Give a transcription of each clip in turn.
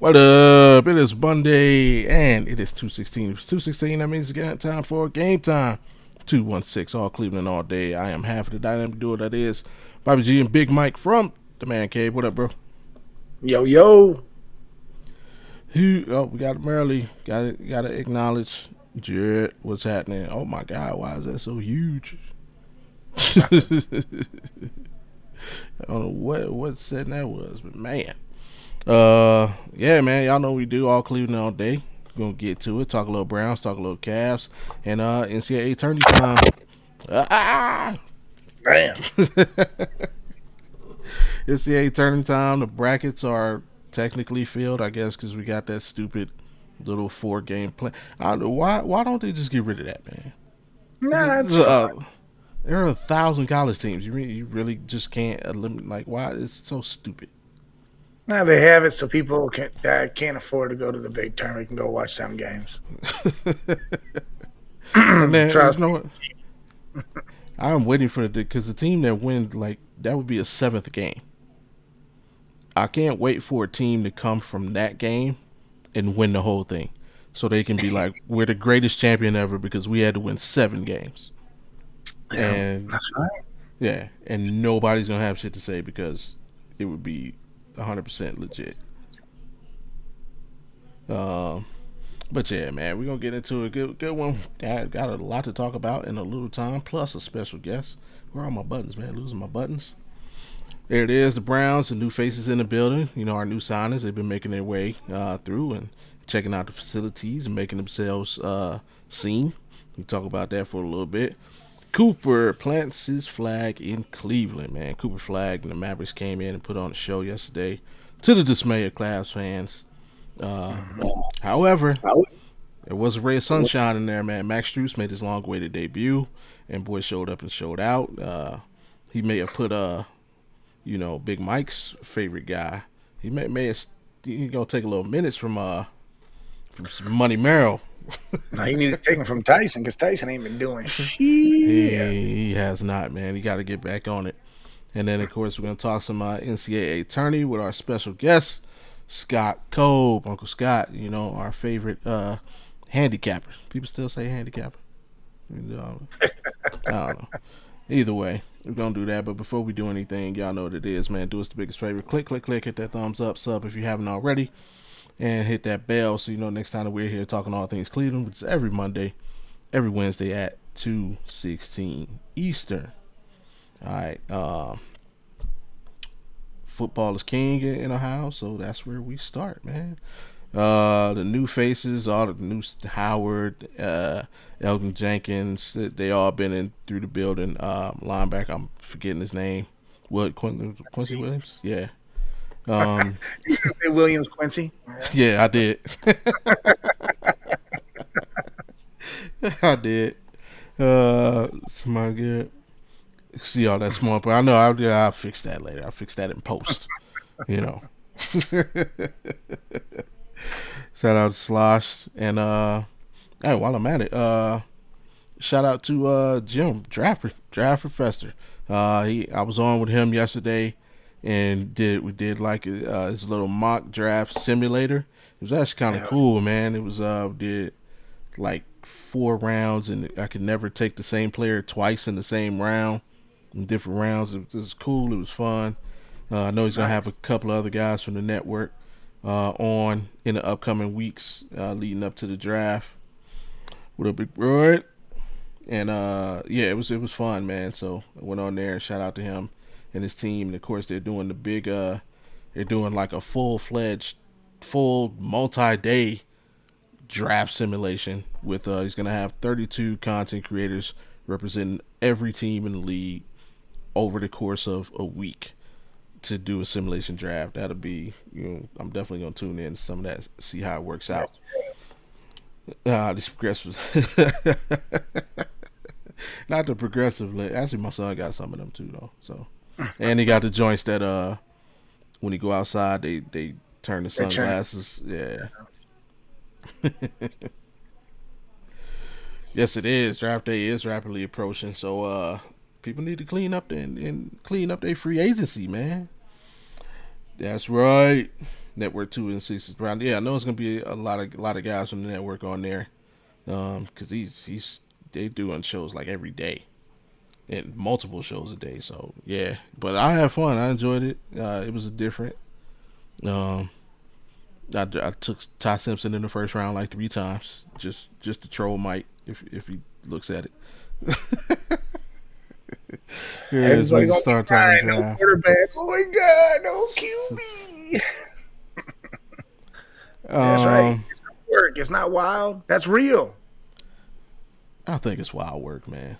What up? It is Monday and it is 2:16. If it's 2:16, that means it's time for Game Time 216. All Cleveland all day. I am half of the dynamic duo that is Bobby G and Big Mike from the Man Cave. What up, bro? Yo, yo. We got Merrily. Gotta acknowledge Jared. What's happening? Oh my God, why is that so huge? I don't know what setting that was, but man. Yeah, man, y'all know what we do all Cleveland all day. We're gonna get to it, talk a little Browns, talk a little Cavs, and NCAA Tourney time. Damn. NCAA Tourney time. The brackets are technically filled, I guess, because we got that stupid little 4-game play. I don't know why don't they just get rid of that, man? Nah, it's fine. There are 1,000 college teams. You really just can't eliminate. Like, why? It's so stupid. Now they have it so people that can't afford to go to the big tournament can go watch some games. And then, Trust you know me. what? I'm waiting for it because the team that wins, like, that would be a 7th game. I can't wait for a team to come from that game and win the whole thing, so they can be like, we're the greatest champion ever because we had to win 7 games. Yeah, And that's right. yeah, and nobody's gonna have shit to say because it would be 100% legit. Um, but yeah, man, we're gonna get into a good one. Got a lot to talk about in a little time, plus a special guest. Where are my buttons, man? Losing my buttons. There it is, the Browns, the new faces in the building. You know, our new signings. They've been making their way through and checking out the facilities and making themselves seen. We talk about that for a little bit. Cooper plants his flag in Cleveland, man. Cooper Flagg and the Mavericks came in and put on a show yesterday to the dismay of Cavs fans. Uh, However, there was a ray of sunshine in there, man. Max Strus made his long-awaited debut, and boy showed up and showed out. He may have put Big Mike's favorite guy. He may have he's gonna take a little minutes from some Money Merrill. Now you need to take him from Tyson because Tyson ain't been doing shit. He has not, man. He got to get back on it. And then, of course, we're going to talk some NCAA Tourney with our special guest, Scott Cobe. Uncle Scott, our favorite handicapper. People still say handicapper. I don't know. Either way, we're going to do that. But before we do anything, y'all know what it is, man. Do us the biggest favor. Click, hit that thumbs up, sub if you haven't already. And hit that bell so you know next time that we're here talking all things Cleveland, which is every Monday, every Wednesday at 2:16 Eastern. All right. Football is king in Ohio, so that's where we start, man. The new faces, all the new Howard, Elgin Jenkins, they all been in through the building. Linebacker, I'm forgetting his name. What, Quincy Williams? Yeah. You gonna say Williams Quincy? Yeah, I did. I did. Somebody good. See all that small, but I know I'll fix that later. I'll fix that in post. Shout out to Slosh and hey, while I'm at it, shout out to Jim draft professor. I was on with him yesterday and we did like his little mock draft simulator. It was actually kind of cool, man. It was did like 4 rounds, and I could never take the same player twice in the same round, in different rounds. It was cool. It was fun. I know he's gonna have a couple of other guys from the network on in the upcoming weeks leading up to the draft. What up, Big Roy? And yeah, it was fun, man. So I went on there and shout out to him and his team. And of course, they're doing the big. They're doing like a full multi-day draft simulation with. He's gonna have 32 content creators representing every team in the league over the course of a week to do a simulation draft. That'll be, I'm definitely gonna tune in to some of that, see how it works out. This progressive. Not the progressive. Actually, my son got some of them too, though. So, and he got the joints that when he go outside, they turn the sunglasses. Yeah. Yes, it is. Draft day is rapidly approaching, so people need to clean up and clean up their free agency, man. That's right. Network 216 Brown. Yeah, I know it's gonna be a lot of guys from the network on there. Because they doing shows like every day and multiple shows a day. So yeah, but I had fun. I enjoyed it. It was different. Um, I took Ty Simpson in the first round like 3 times, just to troll Mike if he looks at it. Here it is. We Everybody can gonna start be talking crying. No draft. quarterback. Oh my God, no QB. That's right. Um, It's not work. It's not wild. That's real. I think it's wild work, man.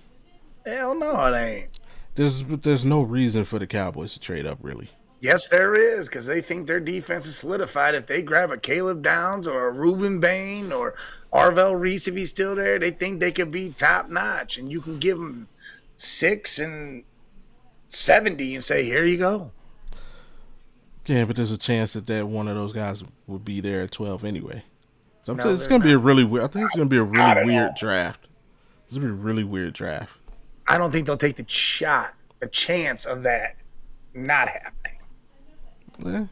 Hell no, it ain't. There's no reason for the Cowboys to trade up, really. Yes, there is, because they think their defense is solidified. If they grab a Caleb Downs or a Reuben Bain or Arvell Reese, if he's still there, they think they could be top notch. And you can give them 6 and 70 and say, here you go. Yeah, but there's a chance that one of those guys would be there at 12 anyway. So No, it's there's gonna be not. a really weird. I think it's gonna be a Not really at weird all. draft. It's gonna be a really weird draft. I don't think they'll take the chance of that not happening. Yeah,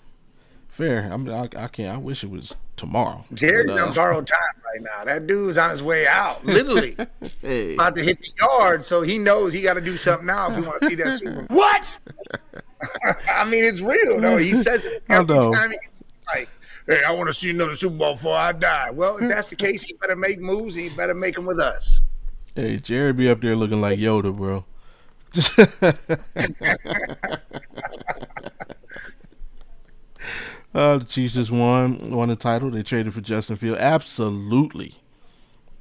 fair. I can't. I wish it was tomorrow. Jerry's But on borrowed time right now. That dude's on his way out, literally hey, about to hit the yard. So he knows he got to do something now if he wants to see that Super Bowl. What? I mean, it's real though. He says it I every know. time he gets like, "Hey, I want to see another Super Bowl before I die." Well, if that's the case, he better make moves. And he better make them with us. Hey, Jerry be up there looking like Yoda, bro. The Chiefs just won the title. They traded for Justin Field. Absolutely,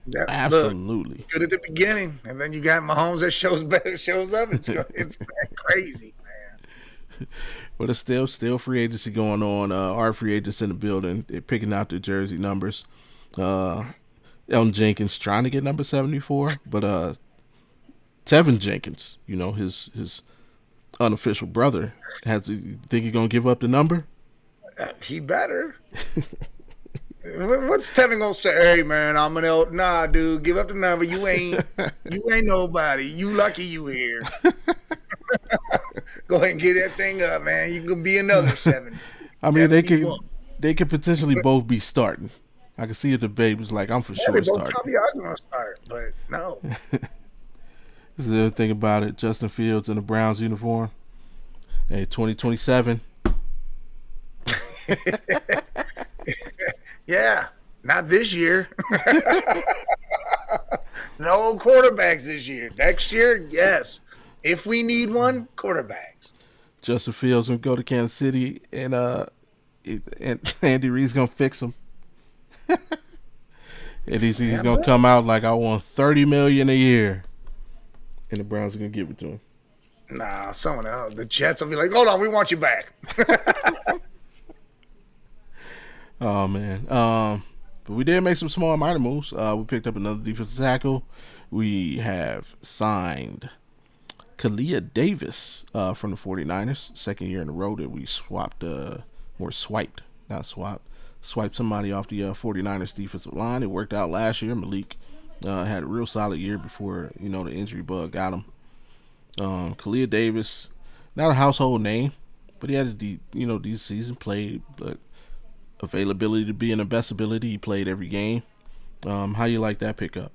Yeah, look, absolutely. good at the beginning, and then you got Mahomes that shows up. It's crazy, man. But it's still free agency going on. Our free agents in the building. They're picking out their jersey numbers. Uh, Elton Jenkins trying to get number 74, but Tevin Jenkins, his unofficial brother, think he's gonna give up the number? He better. What's Tevin gonna say? Hey man, I'm an L. Nah, dude, give up the number. You ain't nobody. You lucky you here. Go ahead and get that thing up, man. You can be another 70. I mean, 71. they could potentially both be starting. I can see a debate was like, I'm for Yeah, sure they both starting. probably are gonna start, but no. This is the other thing about it. Justin Fields in the Browns uniform. Hey, 2027. Yeah, not this year. No quarterbacks this year. Next year, yes. If we need one, quarterbacks. Justin Fields gonna go to Kansas City, and Andy Reid's gonna fix him. And he's gonna come out like, I want $30 million a year, and the Browns are gonna give it to him. Nah, someone else. The Jets will be like, hold on, we want you back. Oh man. But we did make some small minor moves. We picked up another defensive tackle. We have signed Kalia Davis from the 49ers. Second year in a row that we swiped somebody off the 49ers defensive line. It worked out last year. Malik had a real solid year before the injury bug got him. Kalia Davis, not a household name, but he had a decent season, played, but availability to be in the best ability. He played every game. How you like that pickup?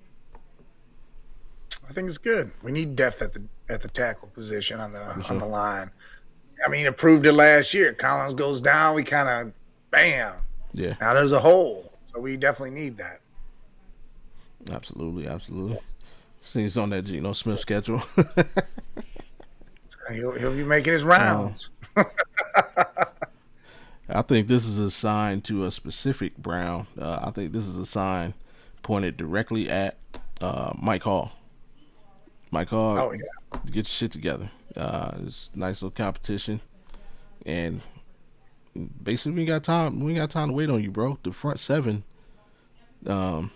I think it's good. We need depth at the tackle position on the line. I mean, it proved it last year. Collins goes down, we kind of bam. Yeah, Now there's a hole, so we definitely need that. absolutely. See, he's on that Geno Smith schedule. He'll be making his rounds. I think this is a sign to a specific Brown. I think this is a sign pointed directly at Mike Hall. Mike Hall, Oh yeah. get your shit together. It's nice little competition, and basically we ain't got time. We ain't got time to wait on you, bro. The front seven. And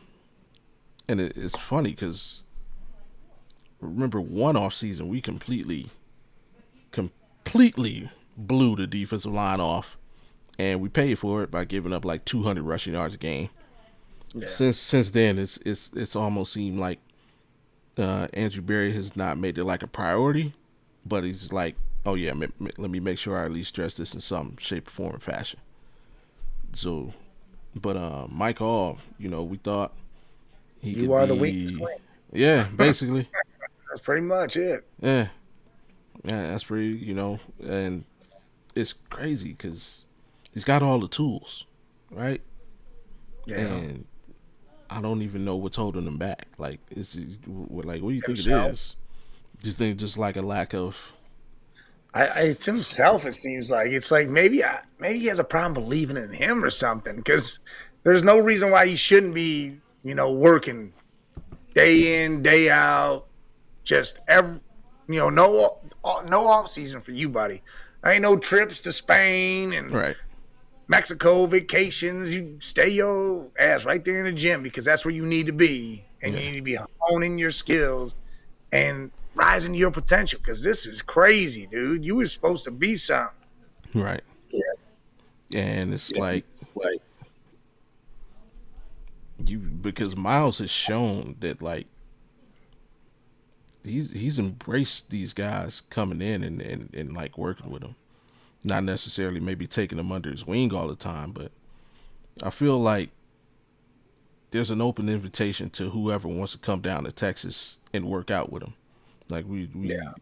it's funny because remember one off season we completely blew the defensive line off, and we paid for it by giving up like 200 rushing yards a game. Yeah. Since then, it's almost seemed like Andrew Berry has not made it like a priority, but he's like, oh yeah, let me make sure I at least stress this in some shape, form, or fashion. So, but Mike Hall, we thought he You could are the weakest be, link. yeah, basically, That's pretty much it. yeah, yeah, that's pretty, and it's crazy because he's got all the tools, right? Yeah. And I don't even know what's holding him back. Like, what do you think it Himself. is? Do you think just like a lack of? It's himself. It seems like it's like maybe he has a problem believing in him or something. Because there's no reason why he shouldn't be, working day in, day out, just no off season for you, buddy. There ain't no trips to Spain and Right. Mexico vacations. You stay your ass right there in the gym because that's where you need to be, and you Yeah. need to be honing your skills and rising to your potential. Because this is crazy, dude. You was supposed to be something. Right. And it's like because Miles has shown that like he's embraced these guys coming in and like working with them. Not necessarily maybe taking them under his wing all the time, but I feel like there's an open invitation to whoever wants to come down to Texas and work out with him. Like we Yeah.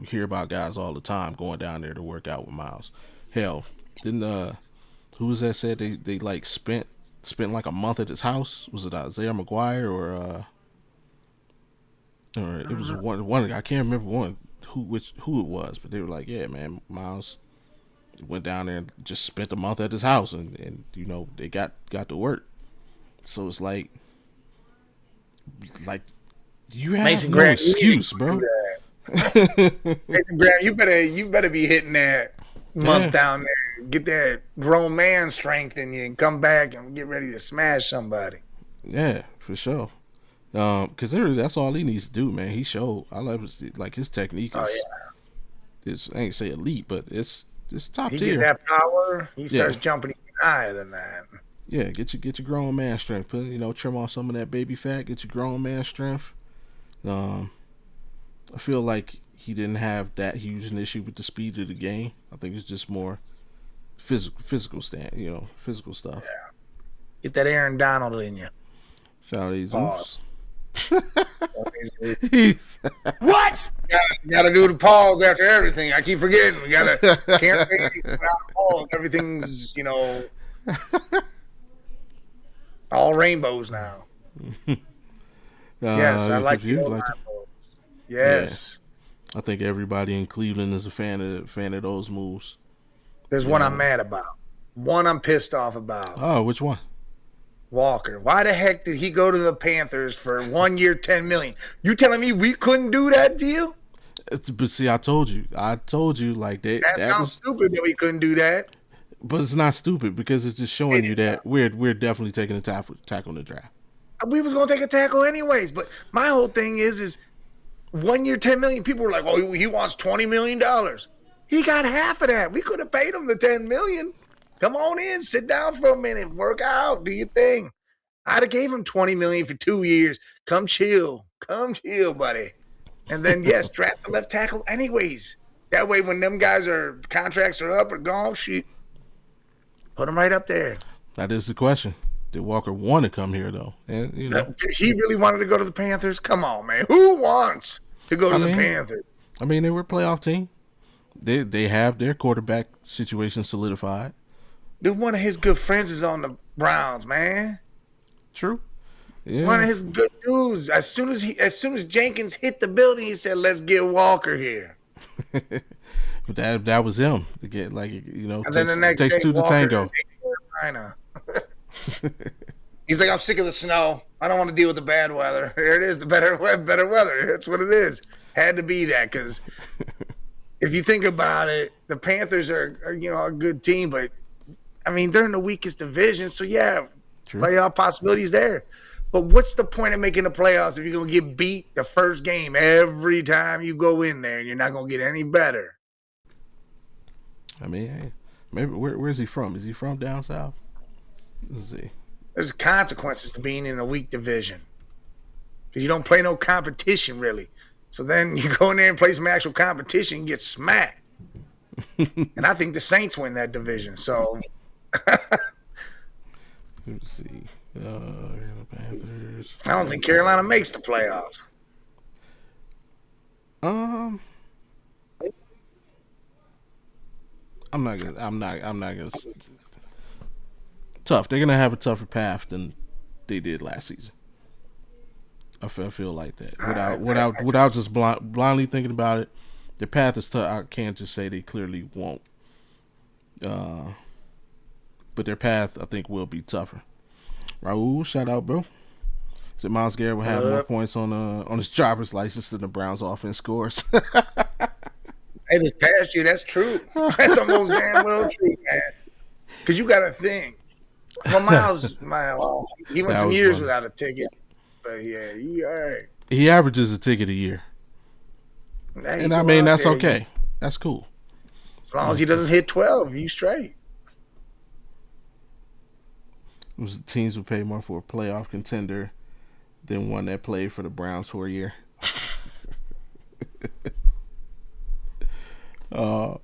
hear about guys all the time going down there to work out with Miles. Hell, didn't who was that said they like spent like a month at his house? Was it Isaiah McGuire or it was one I can't remember who it was, but they were like, yeah, man, Miles went down there and just spent a month at his house and they got to work. So it's like you have Mason no Grant, you need excuse, to do bro. that. Mason Grant, you better be hitting that month Yeah, down there. Get that grown man strength in you and come back and get ready to smash somebody. yeah, for sure. Because that's all he needs to do, man. He showed. I love his technique Oh is yeah. I ain't say elite, but it's top He get tier. that power, he Yeah, starts jumping even higher than that. yeah. Get your grown man strength. Put trim off some of that baby fat. Get your grown man strength. Um, I feel like he didn't have that huge an issue with the speed of the game. I think it's just more physical stuff. Get that Aaron Donald in you. Shout out to Zeus. Pause. He's What? Gotta do the pause after everything. I keep forgetting. We can't say anything without pause. Everything's all rainbows now. Yes, I like the old rainbows. Yes. I think everybody in Cleveland is a fan of those moves. There's You one I'm know. mad about. One I'm pissed off about. Oh, which one? Walker. Why the heck did he go to the Panthers for 1 year, $10 million? You telling me we couldn't do that deal? But see, I told you, like That that sounds was, stupid that we couldn't do that. but it's not stupid because it's just showing It you is that we're definitely taking a tackle in the draft. We was gonna take a tackle anyways. But my whole thing is 1 year, $10 million. People were like, "Oh, he wants $20 million." He got half of that. We could have paid him the $10 million. Come on in, sit down for a minute, work out, do your thing. I'd have gave him $20 million for 2 years. Come chill, buddy. And then yes, draft the left tackle anyways. That way, when them guys contracts are up or gone, shoot, put them right up there. That is the question. Did Walker want to come here though? And He really wanted to go to the Panthers. Come on, man. Who wants to go to the Panthers? I mean, they were a playoff team. They have their quarterback situation solidified. Dude, one of his good friends is on the Browns, man. True. Yeah. One of his good dudes. As soon as Jenkins hit the building, he said, "Let's get Walker here." But that was him to get And then the next takes day, two to Walker tango. is in Carolina. He's like, "I'm sick of the snow. I don't want to deal with the bad weather." Here it is, the better weather. That's what it is. Had to be that because if you think about it, the Panthers are a good team, but I mean they're in the weakest division, so yeah, True. playoff possibilities there. But what's the point of making the playoffs if you're gonna get beat the first game every time you go in there and you're not gonna get any better? I mean, hey, maybe where's he from? Is he from down south? Let's see. There's consequences to being in a weak division because you don't play no competition really. So then you go in there and play some actual competition and get smacked. And I think the Saints win that division. So Let me see. Panthers. I don't think Carolina makes the playoffs. Um, I'm not gonna. I'm not gonna. Tough. They're gonna have a tougher path than they did last season. I feel like that. Without just blindly thinking about it, their path is tough. I can't just say they clearly won't. But their path, I think, will be tougher. Raul, shout out, bro. So Myles Garrett will have more points on his driver's license than the Browns' offense scores. Hey, this past year, that's true. That's almost damn well true, man. Because you got to think. Well, Myles, he went some years without a ticket. But yeah, he all right. He averages a ticket a year. And I mean, that's okay. That's cool. As long as he doesn't hit 12, you straight. Teams would pay more for a playoff contender than one that played for the Browns for a year. I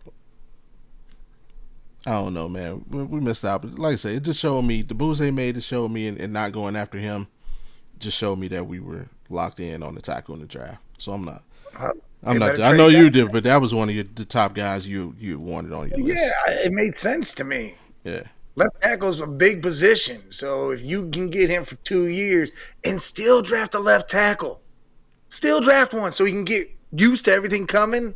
don't know, man. We missed out. But like I said, it just showed me the moves they made. It showed me, and not going after him, just showed me that we were locked in on the tackle in the draft. So I'm not. I know you did, but that was one of the top guys you wanted on your list. Yeah, it made sense to me. Yeah. Left tackle's a big position. So if you can get him for 2 years and still draft a left tackle, still draft one so he can get used to everything coming,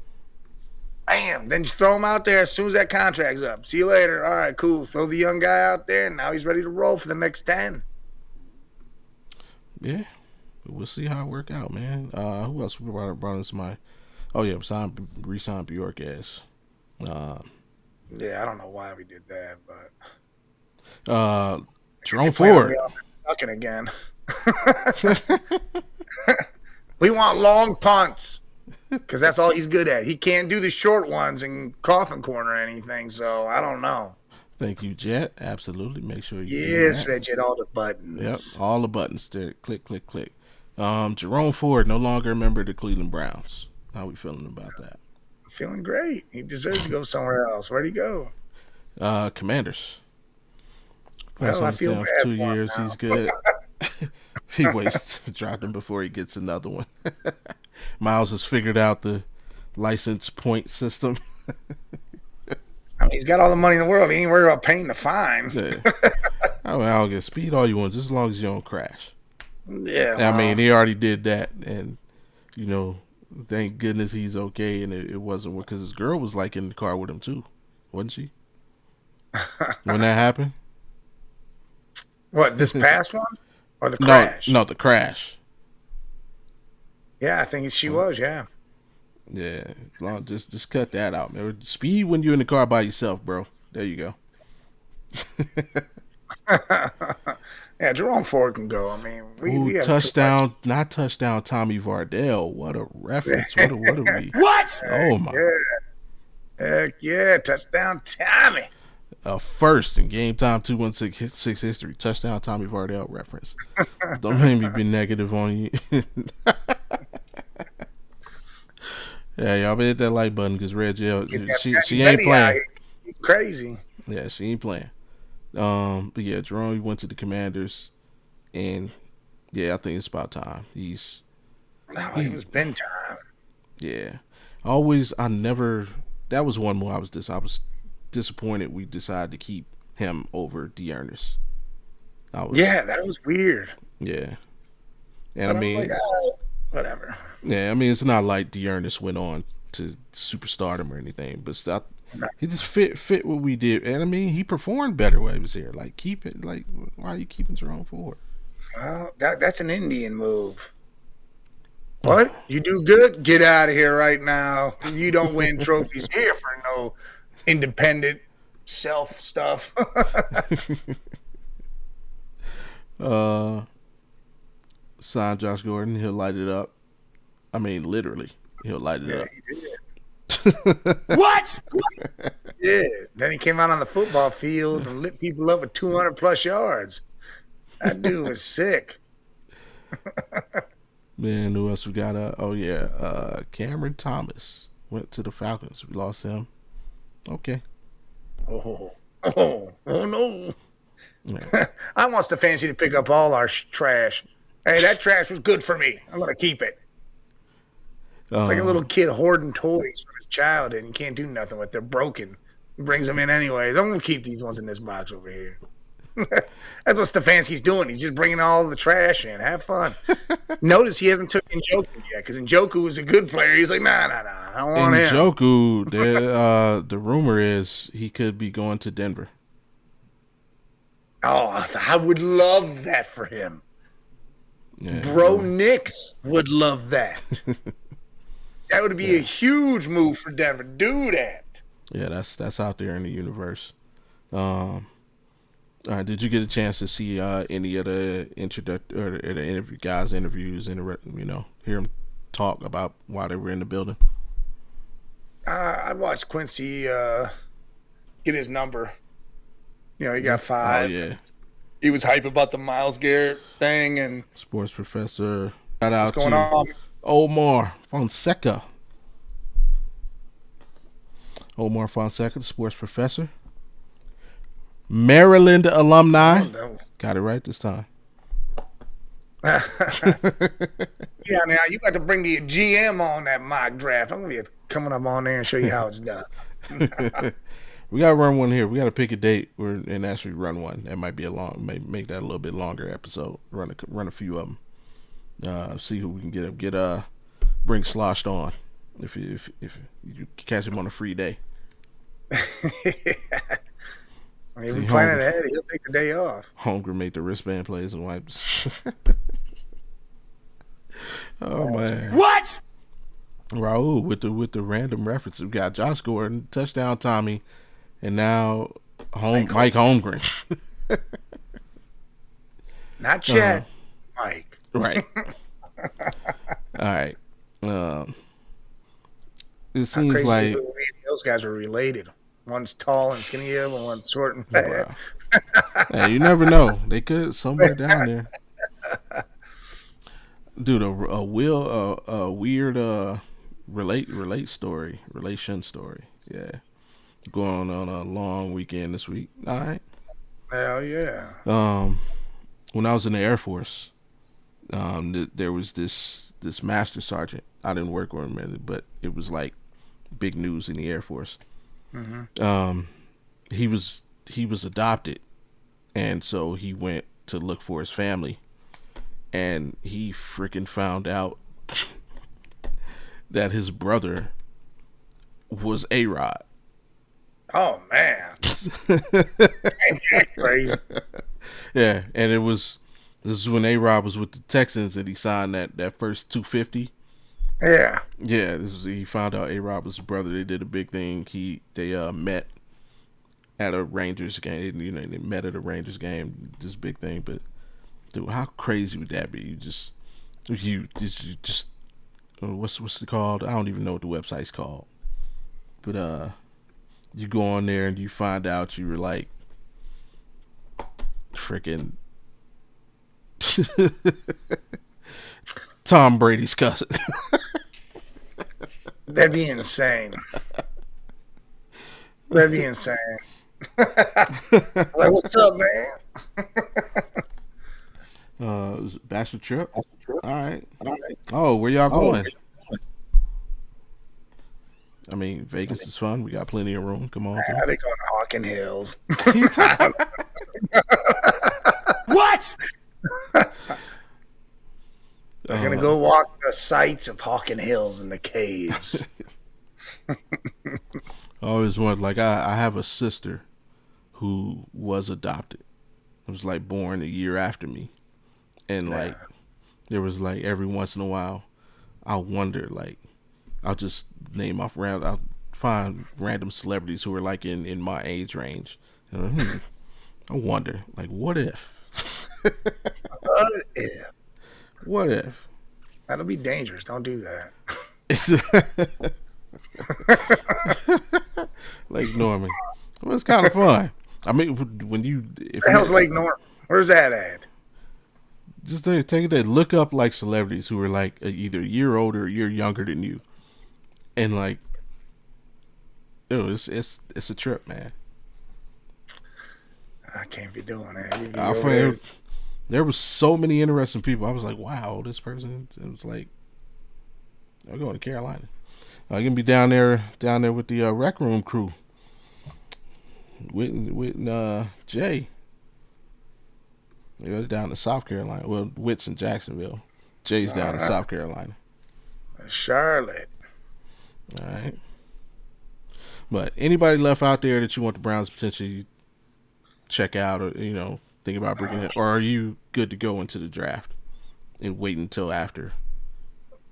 bam, then you throw him out there as soon as that contract's up. See you later. All right, cool. Throw the young guy out there, and now he's ready to roll for the next 10. Yeah. We'll see how it work out, man. Who else brought in somebody? Oh, yeah, re-signed Bjork as. Yeah, I don't know why we did that, but... Jerome Ford. Sucking again. We want long punts because that's all he's good at. He can't do the short ones and coffin corner or anything, so I don't know. Thank you, Jet. Absolutely. Make sure you Yes, Red Jet, all the buttons. Yep, all the buttons there. Click, click, click. Jerome Ford no longer a member of the Cleveland Browns. How we feeling about that? Feeling great. He deserves to go somewhere else. Where'd he go? Commanders. Well, I feel bad 2 years. He's good. He waits to drop him before he gets another one. Miles has figured out the license point system. I mean, he's got all the money in the world. He ain't worried about paying the fine. Yeah. I'll get speed all you want, just as long as you don't crash. Yeah. I mean, he already did that, and thank goodness he's okay. And it wasn't because his girl was like in the car with him too, wasn't she? When that happened. What, this past one or the crash? No, the crash. Yeah, I think she was. Yeah. Yeah, just cut that out, man. Speed when you're in the car by yourself, bro. There you go. Yeah, Jerome Ford can go. I mean, we have touchdown, not touchdown. Tommy Vardell. What a reference. What are we? What? Oh my! Heck yeah, touchdown, Tommy. First in game time 216 history, touchdown Tommy Vardell reference. Don't make me be negative on you. Yeah, y'all better hit that like button because Red Jail, she ain't playing. Crazy. Yeah, she ain't playing. But yeah, Jerome went to the Commanders, and yeah, I think it's about time. It's been time. Yeah, that was one more I was disappointed we decided to keep him over Dearness. Yeah, that was weird. Yeah, and I mean, whatever. Yeah, I mean, it's not like Dearness went on to superstardom or anything, but he just fit what we did, and I mean, he performed better while he was here. Like, keep it. Like, why are you keeping Jerome Ford? Well, that's an Indian move. What? You do good? Get out of here right now. You don't win trophies here for no independent self stuff. Sign Josh Gordon. He'll light it up. I mean, literally, he'll light it up. He did. What? Yeah. Then he came out on the football field and lit people up with 200 plus yards. That dude was sick. Man, who else we got? Cameron Thomas went to the Falcons. We lost him. Okay. Oh no. Yeah. I want Stefanski to pick up all our trash. Hey, that trash was good for me. I'm going to keep it. It's like a little kid hoarding toys from his childhood and you can't do nothing with. They're broken. He brings them in anyways. I'm going to keep these ones in this box over here. That's what Stefanski's doing. He's just bringing all the trash in. Have fun. Notice he hasn't took Njoku yet because Njoku was a good player. He's like, nah, I don't want him. Njoku, the rumor is he could be going to Denver. Oh, I would love that for him. Yeah, Bro Nix would love that. That would be a huge move for Denver. Do that. Yeah, that's out there in the universe. Did you get a chance to see any of the guys' interviews and hear them talk about why they were in the building? I watched Quincy get his number. He got 5. Oh yeah. He was hype about the Myles Garrett thing and sports professor. Shout out what's going on? Omar Fonseca. The sports professor. Maryland alumni. Oh, no. Got it right this time. Yeah, now you got to bring the GM on that mock draft. I'm going to be coming up on there and show you how it's done. We got to run one here. We got to pick a date and actually run one. That might be make that a little bit longer episode. Run a few of them. See who we can bring Sloshed on if you catch him on a free day. I mean, if we plan it ahead, he'll take the day off. Holmgren make the wristband plays and wipes. Oh man! What? Raul with the random references. We got Josh Gordon, touchdown Tommy, and now Mike Holmgren. Not Chet, Mike. Right. All right. It seems like those guys are related. One's tall and skinny, and one's short and fat. Hey, you never know. They could somewhere down there. Dude, a weird relation story. Yeah, going on a long weekend this week. All right. Hell yeah. When I was in the Air Force, there was this master sergeant. I didn't work with him, but it was like big news in the Air Force. Mm-hmm. He was adopted, and so he went to look for his family, and he freaking found out that his brother was A-Rod. Oh man, that's crazy. Yeah, and this is when A-Rod was with the Texans and he signed that first 250. Yeah. Yeah, he found out A-Rod was his brother. They did a big thing. They met at a Rangers game. They met at a Rangers game. This big thing, but dude, how crazy would that be? You just what's it called? I don't even know what the website's called. But you go on there and you find out you were like freaking Tom Brady's cousin. That'd be insane. That'd be insane. Like, what's up, man? Bachelor trip? All right. Oh, where y'all going? I mean, Vegas is fun. We got plenty of room. Come on. They going to Hawken Hills. What? They're going to go walk the sites of Hawken Hills and the caves. I always wanted, like, I have a sister who was adopted. It was like born a year after me. And like, there was like every once in a while, I'll wonder, like, I'll just name off I'll find random celebrities who are like in my age range. And, I wonder, like, what if? What if? That'll be dangerous. Don't do that. Lake Norman. Well, it's kind of fun. I mean, when you... What the hell's Lake Norman? Where's that at? Just take that. Look up, like, celebrities who are, like, either a year older or a year younger than you. And, like, it's a trip, man. can't be doing that. You'd be I over there. there was so many interesting people. I was like, wow, this person. It was like, I'm going to Carolina. I'm gonna be down there with the rec room crew. With Jay. It was down in South Carolina. Well, Witt's in Jacksonville. Jay's down in South Carolina. Charlotte. All right. But anybody left out there that you want the Browns to potentially check out, or think about bringing it, or are you good to go into the draft and wait until after?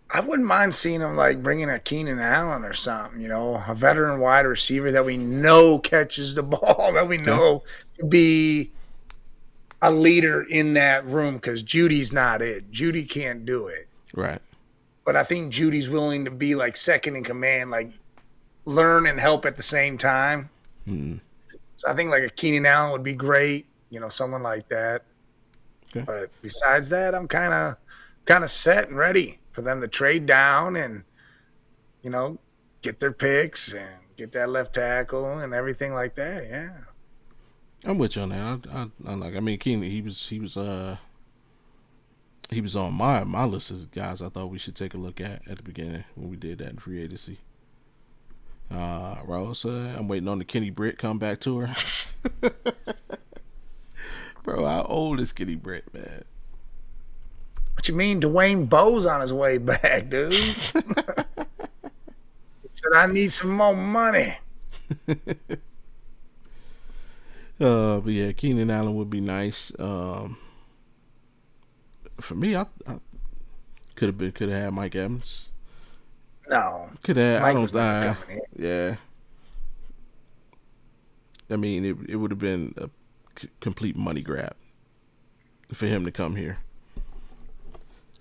I wouldn't mind seeing him like bringing a Keenan Allen or something, a veteran wide receiver that we know catches the ball, that we know could be a leader in that room, because Judy's not it. Judy can't do it. Right. But I think Judy's willing to be like second in command, like learn and help at the same time. Mm-hmm. So I think like a Keenan Allen would be great, someone like that. Okay. But besides that, I'm kind of set and ready for them to trade down and, get their picks and get that left tackle and everything like that. Yeah. I'm with you on that. I mean, Keenan, he was on my list of guys I thought we should take a look at the beginning when we did that in free agency. Rose, I'm waiting on the Kenny Britt comeback tour. Bro, how old is Kenny Britt, man? What you mean? Dwayne Bowe's on his way back, dude. He said, I need some more money. But yeah, Keenan Allen would be nice. For me, I could have had Mike Evans. No, could have. Mike I don't was not die. coming in. Yeah. I mean, it would have been a complete money grab for him to come here.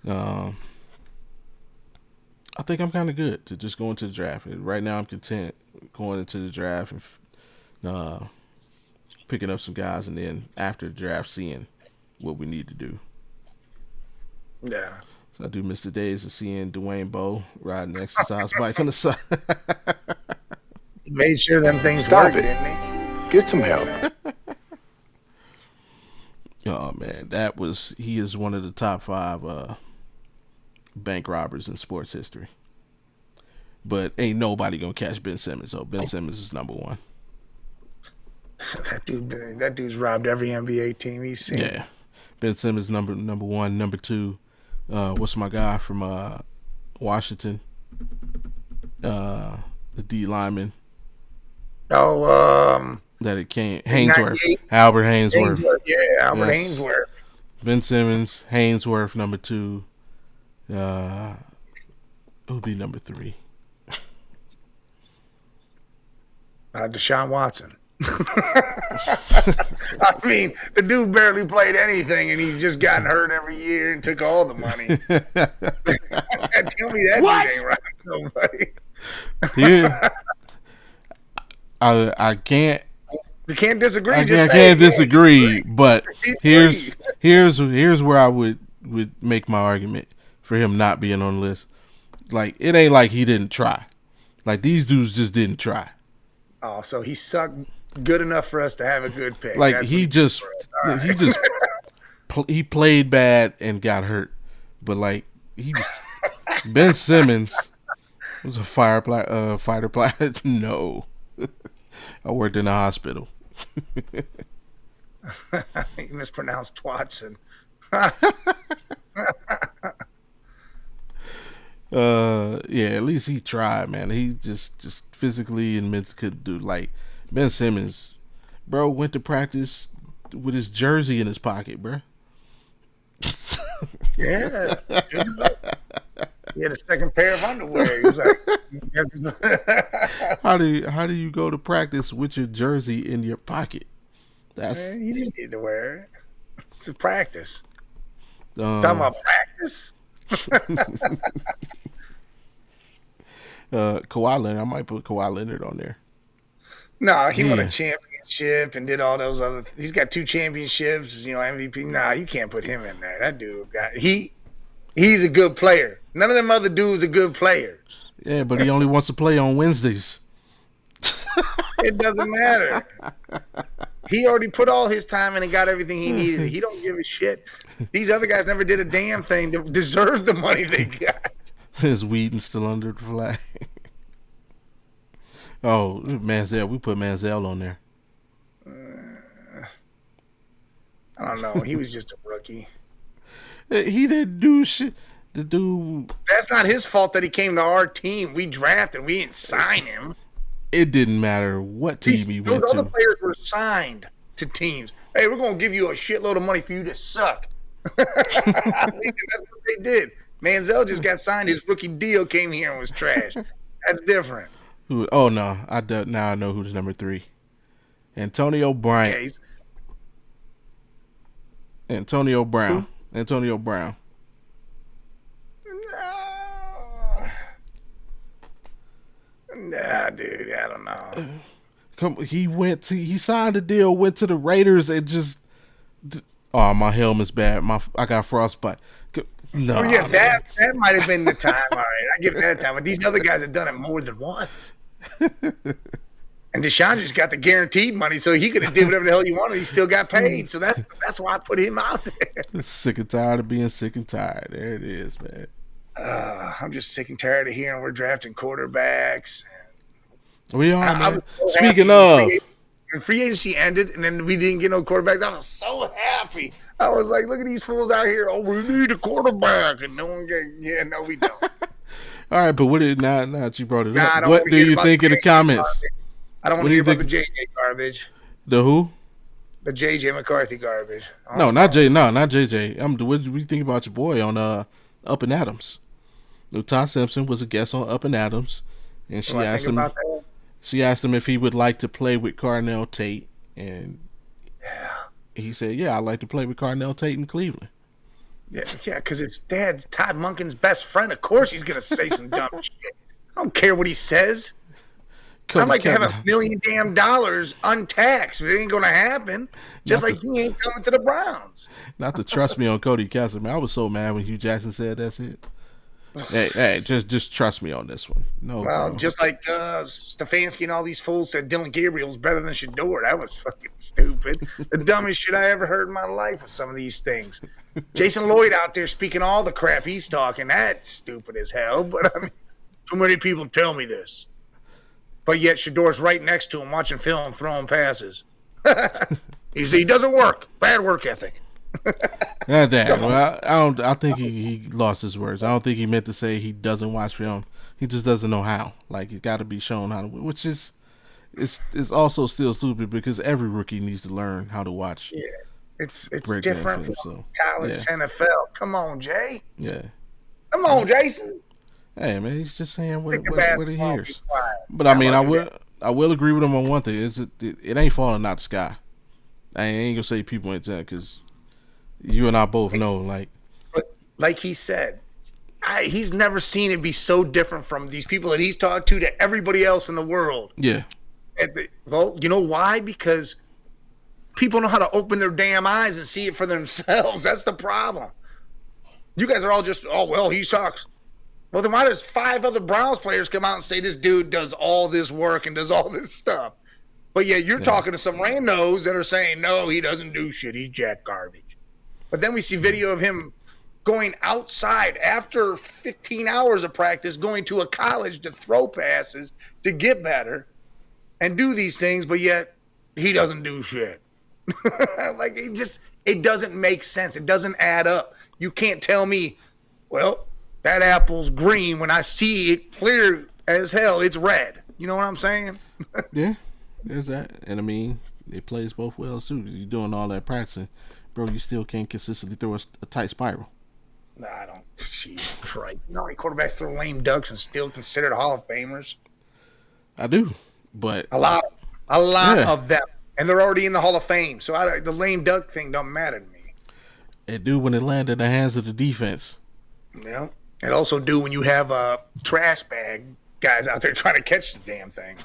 I think I'm kind of good to just go into the draft. Right now, I'm content going into the draft and picking up some guys, and then after the draft, seeing what we need to do. Yeah. So I do miss the days of seeing Dwayne Bowe riding the exercise bike on the side. He made sure them things Stop worked, it. didn't he? Get some help. Oh man, he is one of the top 5 bank robbers in sports history. But ain't nobody gonna catch Ben Simmons. So Ben Simmons is number 1. That dude's robbed every NBA team he's seen. Yeah, Ben Simmons number 1. Number 2, what's my guy from Washington? The D lineman. Oh, that it came Hainsworth. Albert Hainsworth. Yeah, Albert Hainsworth. Ben Simmons, Hainsworth, number 2. It would be number 3. Deshaun Watson. I mean, the dude barely played anything, and he's just gotten hurt every year and took all the money. Tell me that dude ain't right nobody. Yeah. I can't. You can't disagree. I can't disagree, but here's where I would make my argument for him not being on the list. Like, it ain't like he didn't try. Like, these dudes just didn't try. Oh, so he sucked good enough for us to have a good pick. Like, That's he played bad and got hurt, but like Ben Simmons was a fighter pilot. No, I worked in a hospital. He mispronounced Watson. Yeah, at least he tried, man. He just physically and mentally could do. Like, Ben Simmons, bro, went to practice with his jersey in his pocket, bro. Yeah. He had a second pair of underwear. He was like, how do you go to practice with your jersey in your pocket? Man, you didn't need to wear it. It's a practice. Talking about practice? Kawhi Leonard. I might put Kawhi Leonard on there. No, he won a championship and did all those other. He's got 2 championships. MVP. Nah, you can't put him in there. That dude he's a good player. None of them other dudes are good players. Yeah, but he only wants to play on Wednesdays. It doesn't matter. He already put all his time in and got everything he needed. He don't give a shit. These other guys never did a damn thing to deserve the money they got. Is Whedon still under the flag? Oh, Manziel. We put Manziel on there. I don't know. He was just a rookie. He didn't do shit. The dude. That's not his fault that he came to our team. We drafted. We didn't sign him. It didn't matter what team he went to. Those other players were signed to teams. Hey, we're going to give you a shitload of money for you to suck. That's what they did. Manziel just got signed. His rookie deal came here and was trash. That's different. Oh, no. Now I know who's number 3. Antonio Bryant. Yeah, Antonio Brown. Who? Antonio Brown. Nah, dude, I don't know. He signed a deal, went to the Raiders, and just. Oh, my helmet's bad. I got frostbite. No. Oh yeah, that might have been the time. All right, I give it that time. But these other guys have done it more than once. And Deshaun just got the guaranteed money, so he could have did whatever the hell he wanted. He still got paid, so that's why I put him out there. Sick and tired of being sick and tired. There it is, man. I'm just sick and tired of hearing we're drafting quarterbacks. We are, man. So speaking of, when free agency ended and then we didn't get no quarterbacks, I was so happy. I was like, look at these fools out here. Oh, we need a quarterback, and no one get. Yeah, no, we don't. All right, but what did now that you brought it up? What do you think in the comments? Garbage. I don't want to hear about the JJ garbage. The who? The JJ McCarthy garbage. No, not JJ. What do you think about your boy on Up and Adams? Ty Simpson was a guest on Up and Adams, and she asked him if he would like to play with Carnell Tate, and he said, "Yeah, I'd like to play with Carnell Tate in Cleveland." Yeah, because his dad's Todd Monken's best friend. Of course, he's gonna say some dumb shit. I don't care what he says. I'd like to have $1 million untaxed, but it ain't gonna happen. Just like he ain't coming to the Browns. Not to trust me on Cody Kessler, man. I was so mad when Hugh Jackson said that shit. Hey, just trust me on this one. No, well, bro. Just like Stefanski and all these fools said Dylan Gabriel's better than Shador. That was fucking stupid. The dumbest shit I ever heard in my life with some of these things. Jason Lloyd out there speaking all the crap he's talking. That's stupid as hell. But I mean, too many people tell me this. But yet Shador's right next to him watching film, throwing passes. He doesn't work. Bad work ethic. Not that. Well, I think he lost his words. I don't think he meant to say he doesn't watch film. He just doesn't know how. Like, he's got to be shown how to, which is also still stupid because every rookie needs to learn how to watch. Yeah, it's different from college to NFL. Come on, Jay. Yeah. Come on, Jason. Hey, man, he's just saying what he hears. But I mean, I will agree with him on one thing. It ain't falling out the sky. I ain't gonna say people ain't that because you and I both know, like he said, he's never seen it be so different from these people that he's talked to everybody else in the world. Yeah. Well, you know why? Because people know how to open their damn eyes and see it for themselves. That's the problem. You guys are all just, oh, well, he sucks. Well, then why does 5 other Browns players come out and say this dude does all this work and does all this stuff? But yeah, you're talking to some randos that are saying, no, he doesn't do shit. He's jack garbage. But then we see video of him going outside after 15 hours of practice, going to a college to throw passes to get better and do these things, but yet he doesn't do shit. Like, it doesn't make sense. It doesn't add up. You can't tell me, well, that apple's green when I see it clear as hell. It's red. You know what I'm saying? Yeah, there's that. And I mean, it plays both ways too. You're doing all that practicing, bro. You still can't consistently throw a tight spiral. Nah, I don't. Jesus Christ. You know how many quarterbacks throw lame ducks and still considered Hall of Famers? I do, but a lot of them, and they're already in the Hall of Fame. So the lame duck thing don't matter to me. It do when it landed in the hands of the defense. Yeah. It also do when you have trash bag guys out there trying to catch the damn thing.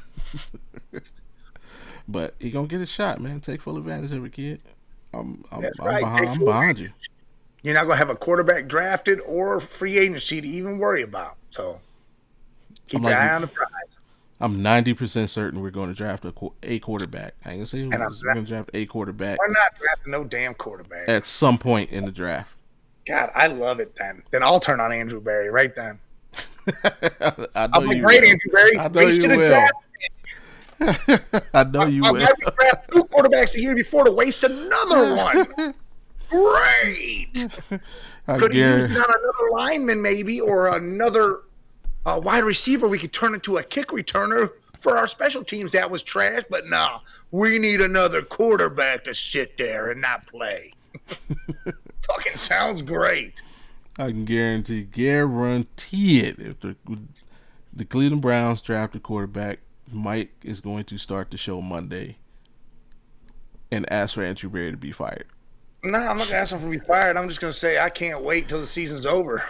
But he gonna get a shot, man. Take full advantage of it, kid. I'm right. I'm behind you. You're not gonna have a quarterback drafted or free agency to even worry about. So keep your eye on the prize. I'm 90% certain we're going to draft a quarterback. I ain't gonna say who And it is. We're going to draft a quarterback we're not drafting no damn quarterback. at some point in the draft. God, I love it then. Then I'll turn on Andrew Berry right then. I know I'll be you great, will. Andrew Berry. I know you will. I know you I will. might draft 2 quarterbacks a year before to waste another one. Great. Could he use it on another lineman maybe, or another wide receiver? We could turn into a kick returner for our special teams. That was trash, but no, we need another quarterback to sit there and not play. Fucking sounds great. I can guarantee it. If the Cleveland Browns draft a quarterback, Mike is going to start the show Monday and ask for Andrew Berry to be fired. No, I'm not going to ask him to be fired. I'm just going to say I can't wait till the season's over.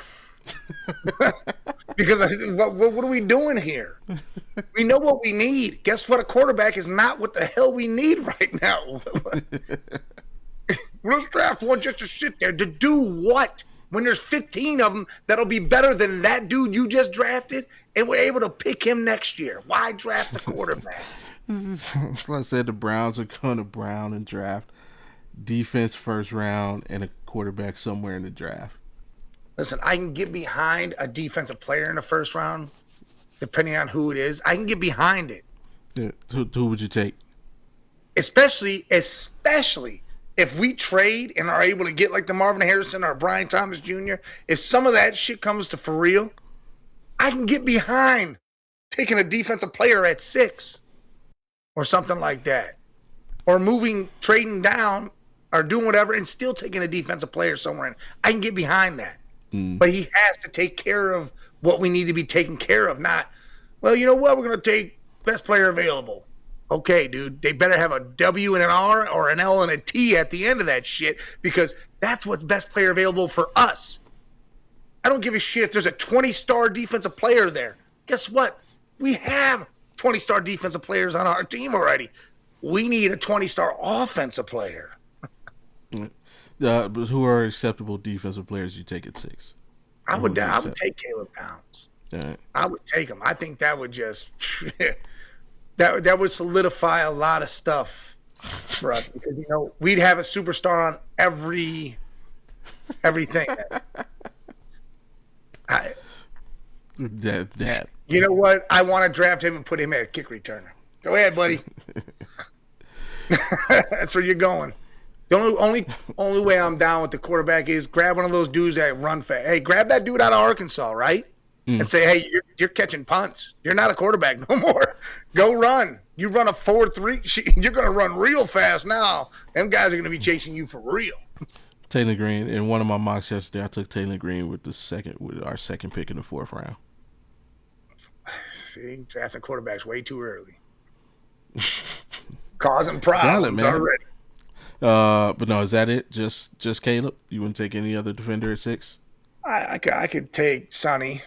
Because what are we doing here? We know what we need. Guess what? A quarterback is not what the hell we need right now. Let's draft one just to sit there. To do what? When there's 15 of them that'll be better than that dude you just drafted, and we're able to pick him next year. Why draft a quarterback? Like I said, the Browns are going to Brown and draft defense first round and a quarterback somewhere in the draft. Listen, I can get behind a defensive player in the first round, depending on who it is. I can get behind it. Yeah. Who would you take? Especially if we trade and are able to get like the Marvin Harrison or Brian Thomas Jr., if some of that shit comes to for real, I can get behind taking a defensive player at 6 or something like that. Or trading down or doing whatever and still taking a defensive player somewhere in. I can get behind that. But he has to take care of what we need to be taken care of. Not, well, you know what? We're going to take best player available. Okay, dude, they better have a W and an R or an L and a T at the end of that shit, because that's what's best player available for us. I don't give a shit if there's a 20-star defensive player there. Guess what? We have 20-star defensive players on our team already. We need a 20-star offensive player. But who are acceptable defensive players you take at 6? I would take Caleb Downs. Right. I would take him. I think that would just that would solidify a lot of stuff for us, because we'd have a superstar on everything. That. You know what? I want to draft him and put him at a kick returner. Go ahead, buddy. That's where you're going. The only way I'm down with the quarterback is grab one of those dudes that run fast. Hey, grab that dude out of Arkansas, right? And say, hey, you're catching punts. You're not a quarterback no more. Go run. You run a 4.3. You're going to run real fast now. Them guys are going to be chasing you for real. Taylor Green, in one of my mocks yesterday, I took Taylor Green with our second pick in the 4th round. See, drafting quarterbacks way too early. Causing problems already. But no, is that it? Just Caleb? You wouldn't take any other defender at 6? I could take Sonny.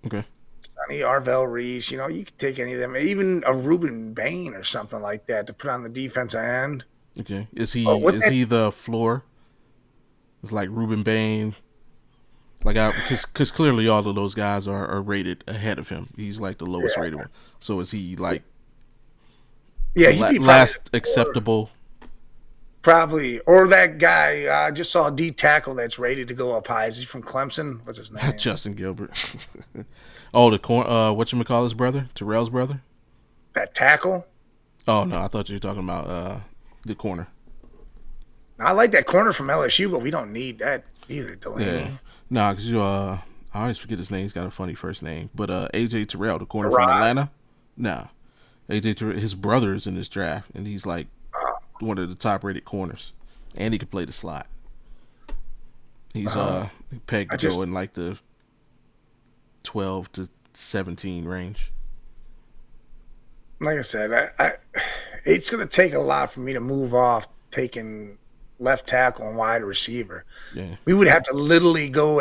Okay. Sonny, Arvell Reese. You could take any of them. Even a Ruben Bain or something like that to put on the defensive end. Okay. Is he the floor? It's like Ruben Bain. Because clearly all of those guys are rated ahead of him. He's like the lowest rated one. So is he like? Yeah, he'd be last acceptable. Probably, or that guy. I just saw a D tackle that's rated to go up high. Is he from Clemson? What's his name? Justin Gilbert. Oh, whatchamacallit's brother? Terrell's brother? That tackle? Oh, no, I thought you were talking about the corner. I like that corner from LSU, but we don't need that either, Delaney. Yeah. Nah, because I always forget his name. He's got a funny first name. But AJ Terrell, the corner from Atlanta? Nah. AJ Terrell, his brother is in this draft, and he's like one of the top-rated corners. And he can play the slot. He's pegged to go in like the 12 to 17 range. Like I said, it's going to take a lot for me to move off taking left tackle and wide receiver. Yeah. We would have to literally go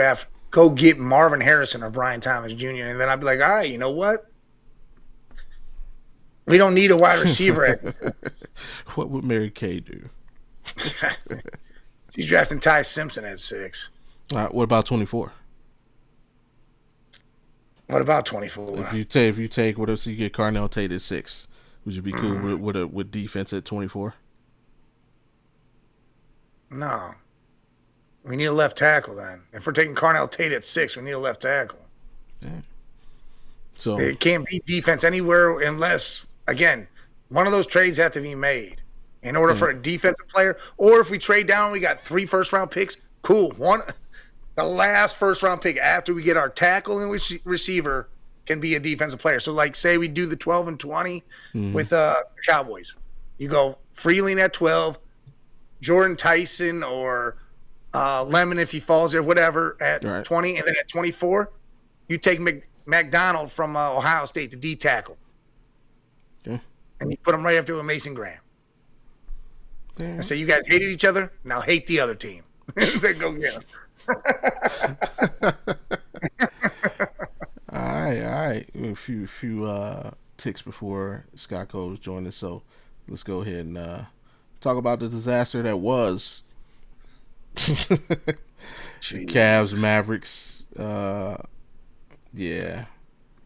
get Marvin Harrison or Brian Thomas Jr., and then I'd be like, all right, you know what? We don't need a wide receiver. What would Mary Kay do? She's drafting Ty Simpson at 6. All right, what about 24? What about 24? If you take what if you get Carnell Tate at 6, would you be cool with defense at 24? No. We need a left tackle then. If we're taking Carnell Tate at 6, we need a left tackle. Yeah. So it can't be defense anywhere unless, again, one of those trades have to be made in order for a defensive player. Or if we trade down, we got 3 first-round picks. Cool. The last first-round pick after we get our tackle and receiver can be a defensive player. So, like, say we do the 12 and 20 with the Cowboys. You go Freeling at 12, Jordan Tyson or Lemon if he falls there, whatever, at 20. And then at 24, you take McDonald from Ohio State, the D tackle. Okay. And you put him right after with Mason Graham. And say, you guys hated each other, now hate the other team. Then go get him. All right. A few ticks before Scott Coles joined us, so let's go ahead and talk about the disaster that was Cavs Mavericks. Yeah,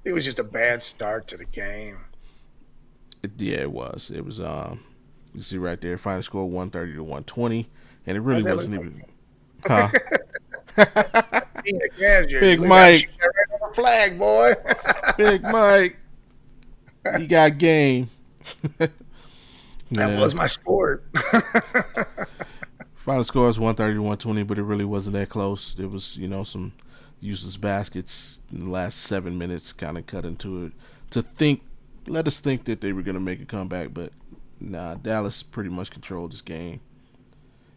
it was just a bad start to the game. It was. It was. You see right there, final score 130 to 120, and it really wasn't even. Huh? Big Mike. Flag, boy. Big Mike. He got game. That was my sport. Final score is 130 to 120, but it really wasn't that close. There was, some useless baskets in the last 7 minutes kind of cut into it let us think that they were going to make a comeback, but nah, Dallas pretty much controlled this game.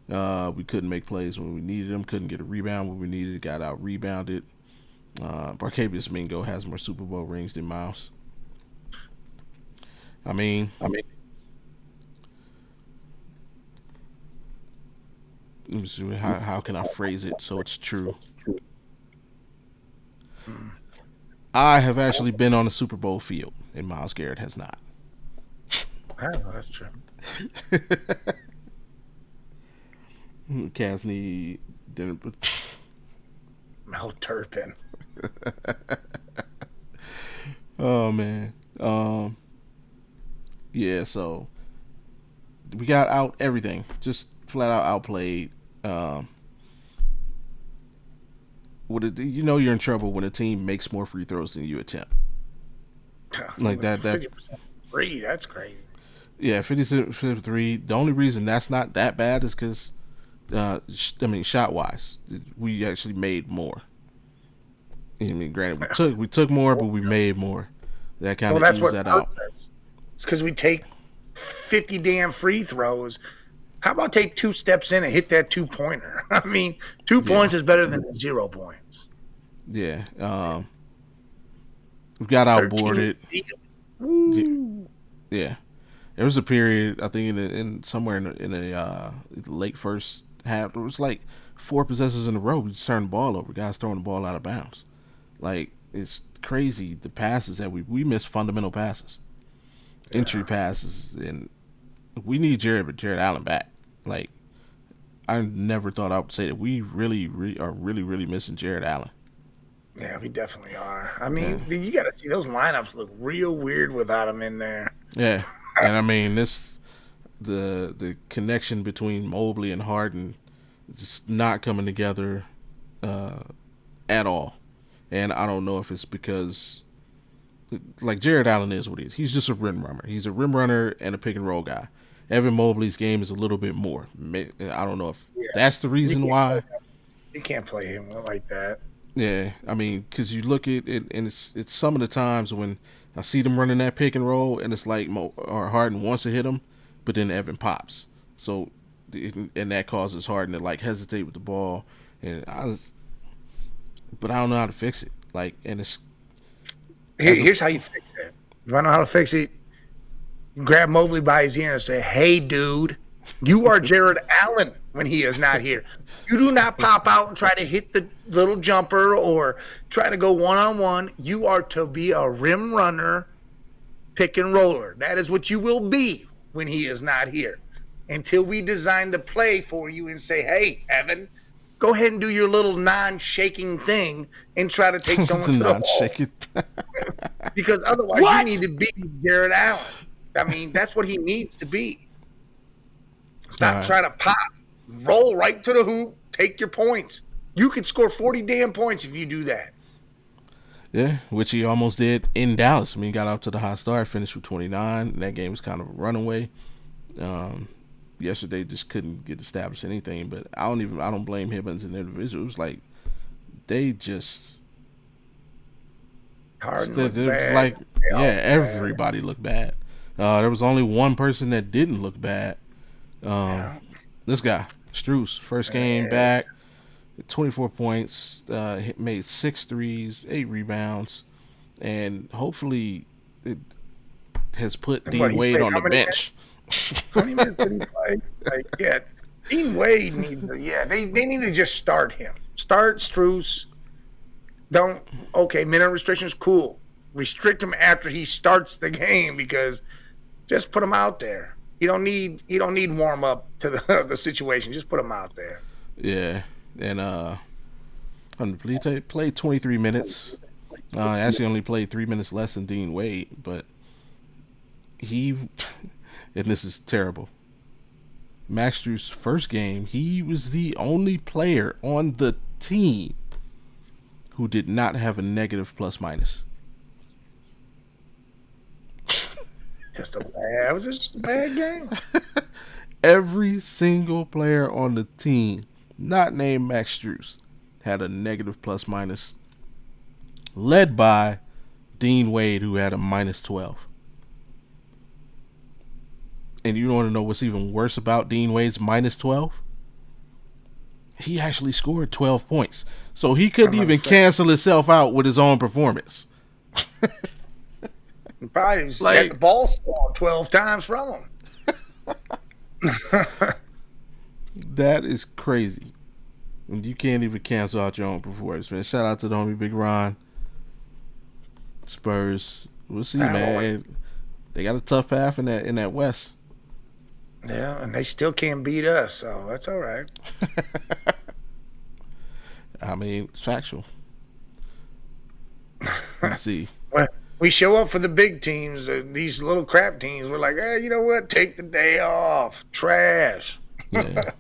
We couldn't make plays when we needed them, couldn't get a rebound when we needed it, got out rebounded. Barkevious Mingo has more Super Bowl rings than Miles. I mean, let me see how can I phrase it so it's true. I have actually been on a Super Bowl field, and Myles Garrett has not. Oh, that's true. Cavs need dinner. Mel Turpin. Oh man. Yeah, so we got out everything. Just flat out outplayed. You're in trouble when a team makes more free throws than you attempt. Like that 50% free, that's crazy. Yeah, 53. The only reason that's not that bad is because shot wise, we actually made more. Granted, we took more, but we made more. That kind of evens that out. It's because we take 50 damn free throws. How about take 2 steps in and hit that 2-pointer? I mean, 2 points is better than 0 points. Yeah. We got outboarded. Yeah. There was a period, I think, in somewhere in a late first half, it was like 4 possessions in a row. We just turned the ball over. Guys throwing the ball out of bounds. Like, it's crazy the passes that we missed fundamental passes, entry passes, and we need Jared Allen back. Like, I never thought I would say that we really are really missing Jared Allen. Yeah, we definitely are. I mean, you got to see those lineups look real weird without him in there. Yeah, and I mean the connection between Mobley and Harden just not coming together at all. And I don't know if it's because, like, Jared Allen is what he is. He's just a rim runner. He's a rim runner and a pick and roll guy. Evan Mobley's game is a little bit more. I don't know if that's the reason why. You can't play him like that. Yeah, I mean, because you look at it, and it's some of the times when I see them running that pick and roll, and it's like Harden wants to hit him, but then Evan pops. So, and that causes Harden to like hesitate with the ball, but I don't know how to fix it. Like, and it's here's how you fix it. You want to know how to fix it? You grab Mobley by his ear and say, "Hey, dude, you are Jared Allen when he is not here. You do not pop out and try to hit the little jumper or try to go one-on-one. You are to be a rim runner, pick and roller. That is what you will be when he is not here. Until we design the play for you and say, hey, Evan, Go ahead and do your little non-shaking thing and try to take someone to the hole. Because otherwise you need to beat Jared Allen. I mean, that's what he needs to be. Stop trying to pop. Roll right to the hoop. Take your points. You could score 40 damn points if you do that. Yeah, which he almost did in Dallas. I mean, he got out to the high start, finished with 29. And that game was kind of a runaway. Yesterday just couldn't get established anything, but I don't blame him as an individual. It was like they just everybody looked bad. There was only one person that didn't look bad. This guy, Strus, first game back, 24 points, made 6 threes, 8 rebounds, and hopefully it has put Dean Wade on the bench. How many minutes did he play? Dean Wade needs they need to just start him. Start Strus. Minute restrictions, cool. Restrict him after he starts the game because just put him out there. You don't need warm up to the situation. Just put him out there. Yeah, and he played 23 minutes. Actually only played 3 minutes less than Dean Wade, but he and this is terrible. Max Strus' first game, he was the only player on the team who did not have a negative plus minus. It was just a bad game. Every single player on the team, not named Max Strus, had a negative plus minus, led by Dean Wade, who had a minus 12. And you want to know what's even worse about Dean Wade's minus 12? He actually scored 12 points. So he couldn't even cancel himself out with his own performance. He probably got the ball scored 12 times from him. That is crazy. And you can't even cancel out your own performance, man. Shout out to the homie Big Ron. Spurs. We'll see, man. They got a tough path in that West. Yeah, and they still can't beat us, so that's all right. I mean, it's factual. Let's see. Well, we show up for the big teams. These little crap teams, we're like, you know what? Take the day off. Trash. Yeah.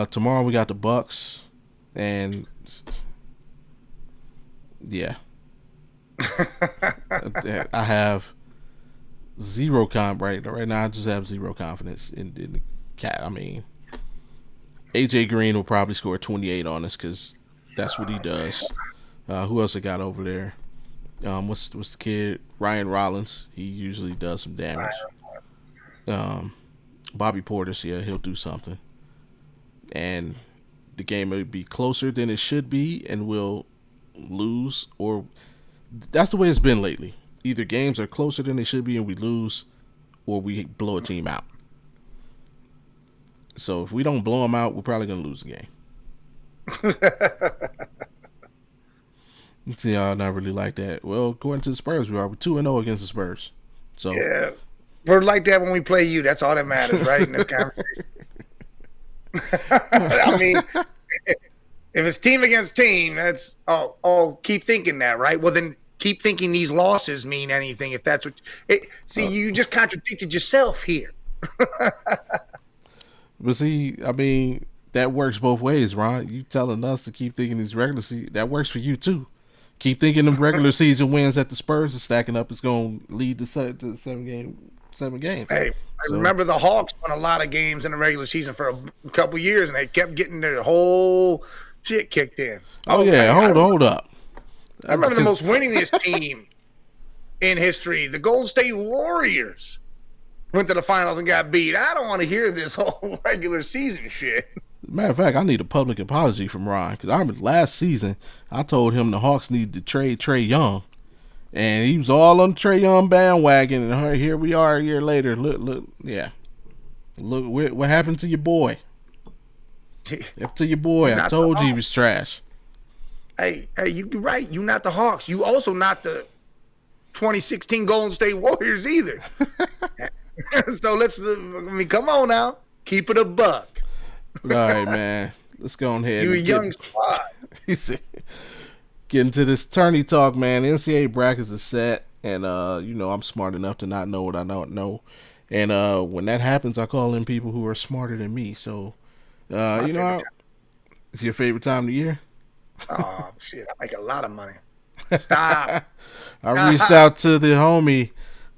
Tomorrow we got the Bucks, and yeah, I have zero right now. I just have zero confidence in the Cat. I mean, AJ Green will probably score 28 on us because that's what he does. Who else I got over there? What's the kid? Ryan Rollins. He usually does some damage. Bobby Portis, he'll do something. And the game will be closer than it should be, and we'll lose. Or that's the way it's been lately. Either games are closer than they should be and we lose, or we blow a team out. So if we don't blow them out, we're probably going to lose the game. See, y'all not really like that. Well, according to the Spurs, we're 2-0 against the Spurs. So yeah, we're like that when we play you. That's all that matters, right? In this conversation. I mean, if it's team against team, that's keep thinking that, right? Well, then keep thinking these losses mean anything. If that's what you just contradicted yourself here. But see, I mean, that works both ways, Ron. You telling us to keep thinking these regular season, that works for you too. Keep thinking them regular season wins that the Spurs are stacking up is going to lead to 7 games. Hey, I remember the Hawks won a lot of games in the regular season for a couple years, and they kept getting their whole shit kicked in. Hold up. I remember the most winningest team in history, the Golden State Warriors, went to the finals and got beat. I don't want to hear this whole regular season shit. Matter of fact, I need a public apology from Ron, because I remember last season I told him the Hawks needed to trade Trae Young, and he was all on the Trae Young bandwagon, and here we are a year later. Look, what happened to your boy? Up to your boy. I told you he was trash. Hey, you're right. You not the Hawks. You also not the 2016 Golden State Warriors either. So come on now. Keep it a buck. All right, man. let's go ahead You a and young squad. he said, get into this tourney talk, man. NCAA brackets are set, and I'm smart enough to not know what I don't know. And when that happens, I call in people who are smarter than me. So, it's your favorite time of the year. Oh shit! I make a lot of money. Stop. I reached out to the homie,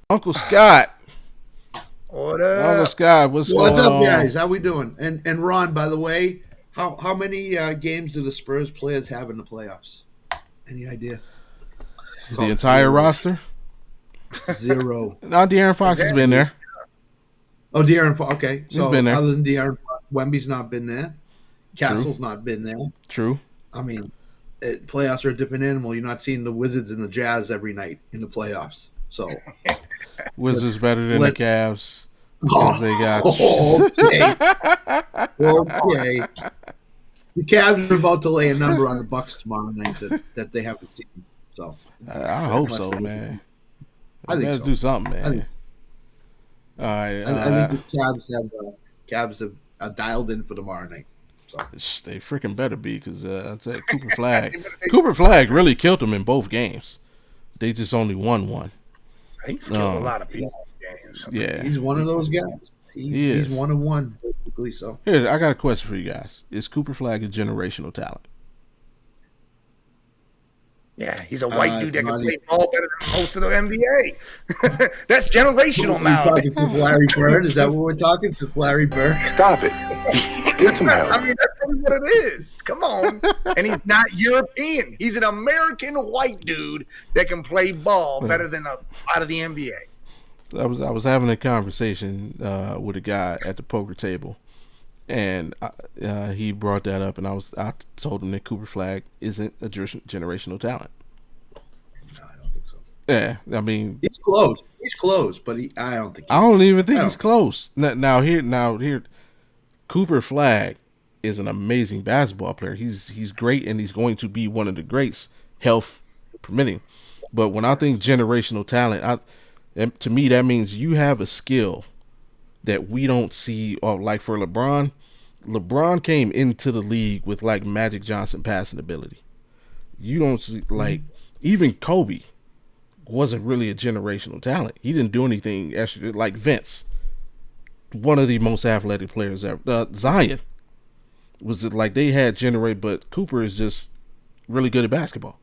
Uncle Scott. What Uncle up? Scott, what's going up, on? guys? How we doing? And Ron, by the way, how many games do the Spurs players have in the playoffs? Any idea? The entire roster? 0. No, De'Aaron Fox has been there. Oh, De'Aaron Fox. Okay, so He's been there. other than De'Aaron Fox, Wemby's not been there. Castle's not been there. True. I mean, playoffs are a different animal. You're not seeing the Wizards and the Jazz every night in the playoffs. So Wizards better than the Cavs. Because they got okay. The Cavs are about to lay a number on the Bucks tomorrow night that they haven't seen. So I hope so, man. I think so. Do something, man. All right. I think the Cavs have dialed in for tomorrow night. So they freaking better be, because I tell you, Cooper Flagg really killed them in both games. They just only won one. He's killed a lot of people in games. Yeah, he's one of those guys. He's one of one, basically. So here, I got a question for you guys: is Cooper Flagg a generational talent? Yeah, he's a white dude that can play ball better than most of the NBA. That's generational now. Talking since Larry Bird? Is that what we're talking since Larry Bird? Stop it. Get some help. I mean, that's really what it is. Come on. And he's not European. He's an American white dude that can play ball better than out of the NBA. I was having a conversation with a guy at the poker table, and he brought that up, and I told him that Cooper Flagg isn't a generational talent. No, I don't think so. Yeah, I mean, he's close. But I don't think. I don't even think he's close. Now here, Cooper Flagg is an amazing basketball player. He's great, and he's going to be one of the greats, health permitting. But when I think generational talent, to me that means you have a skill that we don't see. Or like for LeBron came into the league with like Magic Johnson passing ability. You don't see, like, even Kobe wasn't really a generational talent. He didn't do anything extra. Like Vince, one of the most athletic players ever. Zion was it like they had but Cooper is just really good at basketball.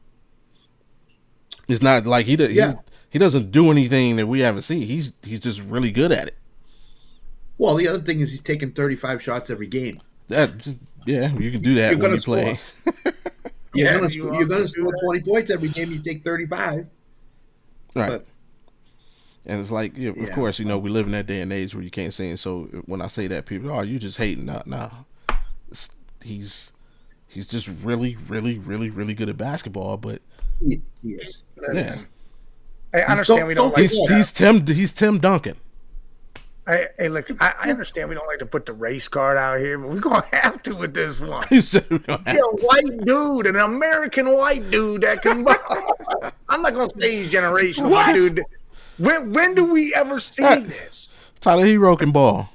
It's not like he doesn't do anything that we haven't seen. He's just really good at it. Well, the other thing is he's taking 35 shots every game. You can do that when you play. You're going to score 20 points every game. You take 35. Right. But, and it's like, of course, we live in that day and age where you can't say it. So when I say that, people, you just hating. No. He's just really, really, really, really good at basketball. But yes. Yeah. I understand we don't like he's Tim Duncan. Hey, look, I understand we don't like to put the race card out here, but we're going to have to with this one. He's a white dude, an American white dude that can ball. I'm not going to say he's generational, but dude. When do we ever see this? Tyler Hero can ball.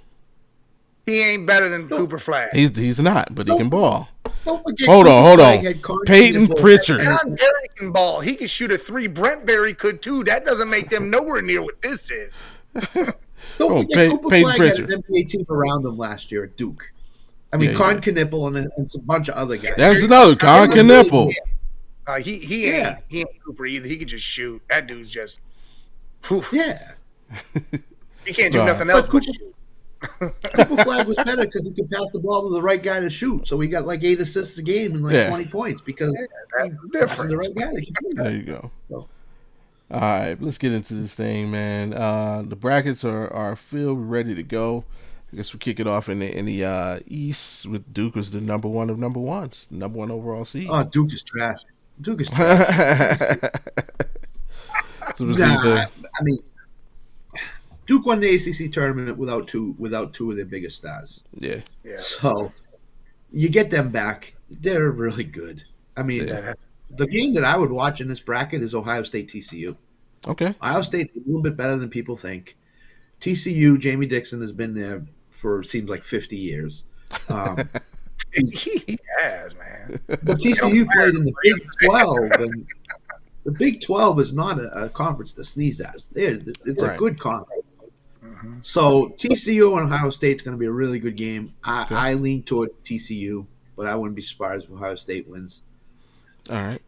He ain't better than Cooper Flagg. He's not, but he can ball. Don't forget Hold on. Peyton Pritchard. John Berry can ball. He can shoot a 3. Brent Berry could too. That doesn't make them nowhere near what this is. Don't forget Cooper Flagg had an NBA team around him last year at Duke. I mean, Con Knipple and some bunch of other guys. That's another Con Knipple. He ain't Cooper either. He can just shoot. That dude's just. Whew. Yeah. He can't do nothing else but shoot. Cooper Flagg was better because he could pass the ball to the right guy to shoot. So he got like 8 assists a game and 20 points because that's different. The right guy. There you go. So. All right, let's get into this thing, man. The brackets are filled, ready to go. I guess we kick it off in the East with Duke as the number one of number ones, number one overall seed. Oh, Duke is trash. I mean, Duke won the ACC tournament without two of their biggest stars. Yeah. So you get them back; they're really good. I mean, the game that I would watch in this bracket is Ohio State TCU. Okay. Ohio State's a little bit better than people think. TCU, Jamie Dixon has been there for seems like 50 years. He has, man. But TCU played in the Big 12, and the Big 12 is not a conference to sneeze at. It's a good conference. Mm-hmm. So TCU and Ohio State's going to be a really good game. I lean toward TCU, but I wouldn't be surprised if Ohio State wins. All right.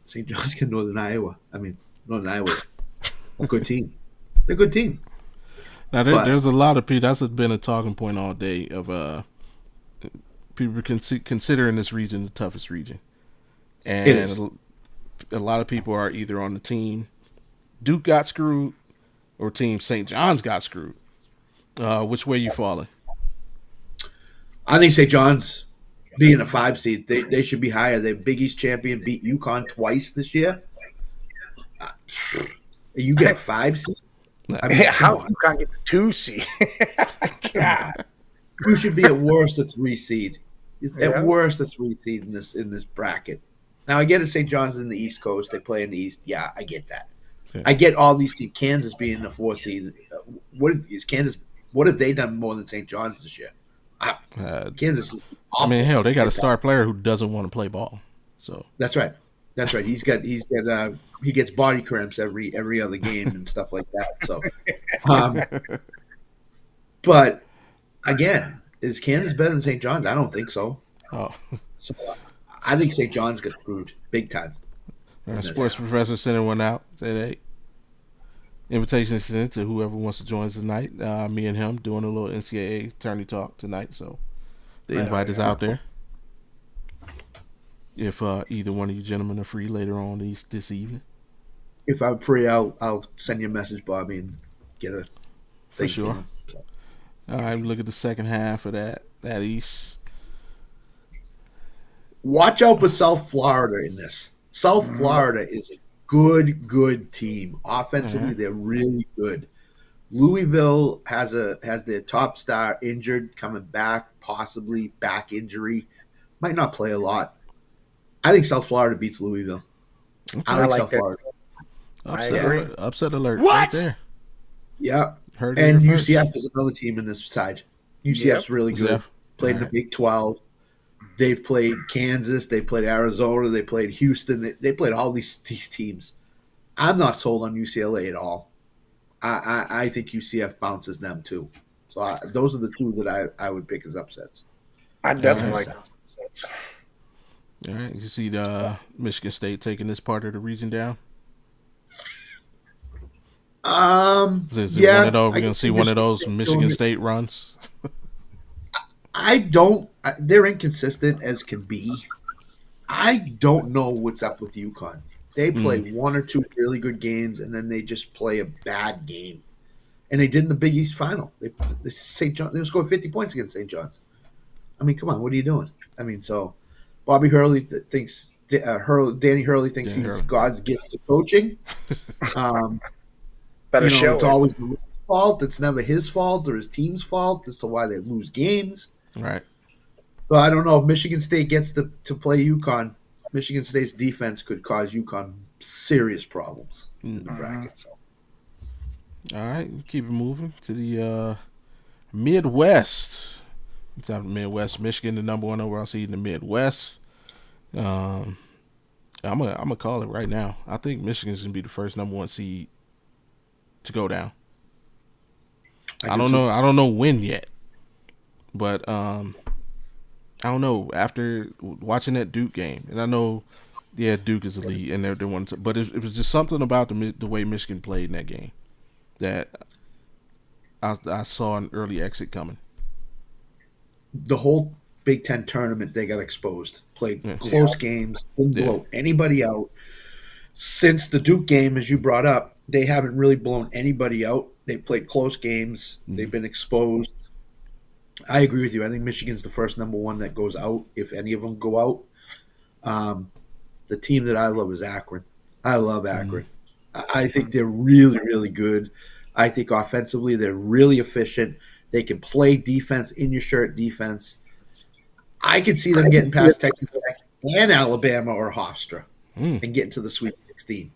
St. John's get Northern Iowa. I mean, Northern Iowa's a good team. They're a good team. Now, there's a lot of people. That's been a talking point all day of people considering this region the toughest region. And it is. A lot of people are either on the team Duke got screwed or team St. John's got screwed. Which way you falling? I think St. John's being a 5 seed, they should be higher. They're Big East champion, beat UConn twice this year. You get a 5 seed? I mean, how UConn get the 2 seed? God. You should be at worst a 3 seed. At worst a 3 seed in this bracket. Now I get it. St. John's in the East Coast. They play in the East. Yeah, I get that. Okay. I get all these teams. Kansas being the 4 seed. What is Kansas? What have they done more than St. John's this year? Kansas. Is awful. I mean, hell, they got a star player who doesn't want to play ball. So that's right. He gets body cramps every other game and stuff like that. So, but again, is Kansas better than St. John's? I don't think so. Oh, so I think St. John's got screwed big time. Sports Professor sending one out today. Invitation sent to whoever wants to join us tonight. Me and him doing a little NCAA Tourney talk tonight. So the invite is out there. If either one of you gentlemen are free later on this evening. If I'm free, I'll send you a message, Bobby, and get a for sure. All right, look at the second half of that East. Watch out for South Florida in this. South Florida is a good team. Offensively, they're really good. Louisville has their top star injured, coming back, possibly back injury. Might not play a lot. I think South Florida beats Louisville. Okay. I like South Florida. Upset alert what? Right there. Yeah. And UCF is another team in this side. UCF's really good. Yep. Played in the Big 12. They've played Kansas. They played Arizona. They played Houston. They played all these teams. I'm not sold on UCLA at all. I think UCF bounces them too. So those are the two that I would pick as upsets. I definitely like upsets. All right, you see the Michigan State taking this part of the region down. Yeah, we're gonna see one of those Michigan State runs. I don't. They're inconsistent as can be. I don't know what's up with UConn. They play one or two really good games, and then they just play a bad game. And they did in the Big East final. They scored 50 points against St. John's. I mean, come on, what are you doing? I mean, so Bobby Hurley thinks Danny Hurley thinks he's God's gift to coaching. It's always the fault. It's never his fault or his team's fault as to why they lose games. Right. So I don't know if Michigan State gets to play UConn. Michigan State's defense could cause UConn serious problems in the bracket. So. All right, keep it moving to the Midwest. It's out of the Midwest. Michigan, the number one overall seed in the Midwest. I'm gonna call it right now. I think Michigan's gonna be the first number one seed to go down. I don't know. I don't know when yet, but I don't know. After watching that Duke game, and I know, Duke is the lead, and they're the ones. But it was just something about the way Michigan played in that game that I saw an early exit coming. The whole Big Ten tournament, they got exposed. Played close games, didn't blow anybody out. Since the Duke game, as you brought up, they haven't really blown anybody out. They played close games. They've been exposed. I agree with you. I think Michigan's the first number one that goes out, if any of them go out. The team that I love is Akron. I love Akron. I think they're really, really good. I think offensively they're really efficient. They can play defense, in your shirt defense. I could see them getting past Texas Tech and Alabama or Hofstra and getting to the Sweet 16.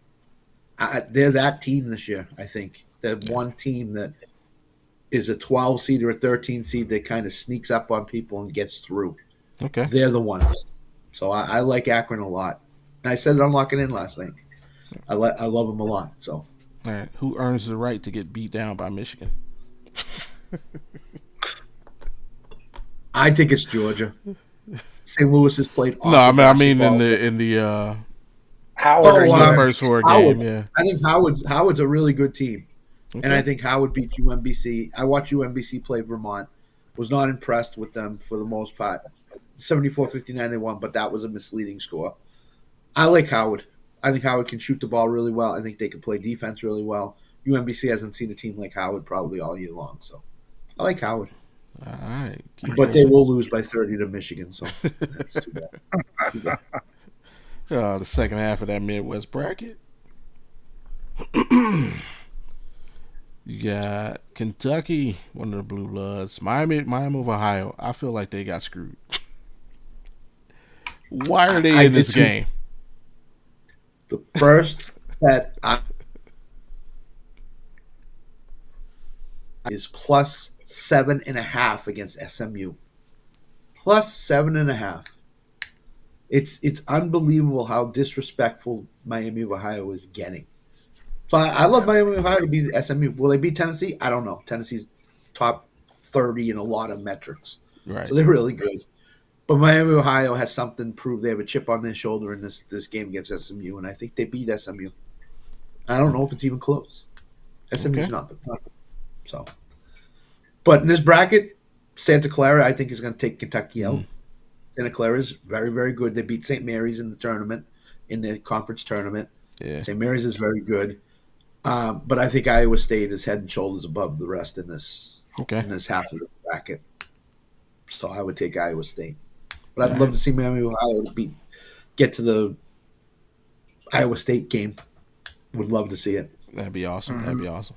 They're that team this year, I think. They're one team that is a 12 seed or a 13 seed that kind of sneaks up on people and gets through. Okay. They're the ones. So I like Akron a lot. And I said it on Lock It In last night. I love them a lot. So, all right. Who earns the right to get beat down by Michigan? I think it's Georgia. St. Louis has played. No, I mean in the Howard first four game. Yeah, I think Howard's a really good team, okay. and I think Howard beat UMBC. I watched UMBC play Vermont. Was not impressed with them for the most part. 74-59 they won, but that was a misleading score. I like Howard. I think Howard can shoot the ball really well. I think they can play defense really well. UMBC hasn't seen a team like Howard probably all year long, so I like Howard. All right, but they will lose by 30 to Michigan, so that's too bad. The second half of that Midwest bracket. You got Kentucky, one of the Blue Bloods. Miami of Ohio. I feel like they got screwed. Why are they in this game? The first bet is plus 7.5 against SMU. Plus 7.5. It's unbelievable how disrespectful Miami of Ohio is getting. So I love Miami of Ohio to beat SMU. Will they beat Tennessee? I don't know. Tennessee's top 30 in a lot of metrics. Right. So they're really good. But Miami of Ohio has something to prove. They have a chip on their shoulder in this game against SMU, and I think they beat SMU. I don't know if it's even close. SMU's not. So, but in this bracket, Santa Clara, I think, is going to take Kentucky out. Santa Clara is very, very good. They beat St. Mary's in the tournament, in the conference tournament. Yeah. St. Mary's is very good. But I think Iowa State is head and shoulders above the rest in this half of the bracket. So I would take Iowa State. But I'd love to see Miami of Ohio get to the Iowa State game. Would love to see it. That'd be awesome. Mm-hmm. That'd be awesome.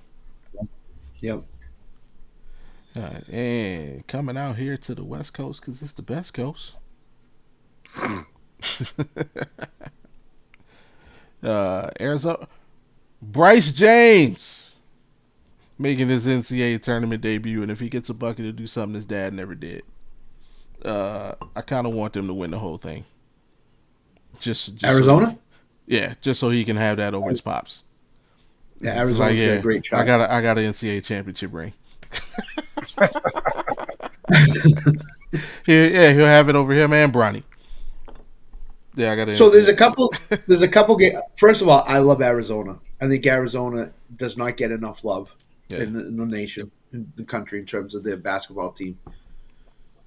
Yep. All right. And coming out here to the West Coast because it's the best coast. Arizona. Bryce James making his NCAA tournament debut, and if he gets a bucket, he'll do something his dad never did. I kind of want them to win the whole thing. Just Arizona? Just so he can have that over his pops. Yeah, Arizona's got a great shot. I got an NCAA championship ring. He'll have it over him and Bronny. Yeah, I got it. So there's a couple games. First of all, I love Arizona. I think Arizona does not get enough love in the nation, in the country, in terms of their basketball team.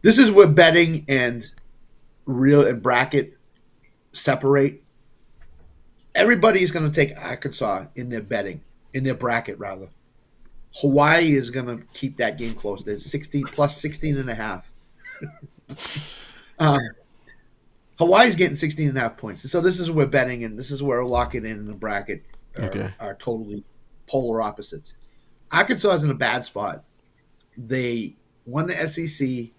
This is where betting and real and bracket separate. Everybody is going to take Arkansas in their betting, in their bracket rather. Hawaii is going to keep that game close. There's 16 plus 16.5. Hawaii's getting 16.5 points. So this is where betting and this is where locking in the bracket are totally polar opposites. Arkansas is in a bad spot. They won the SEC.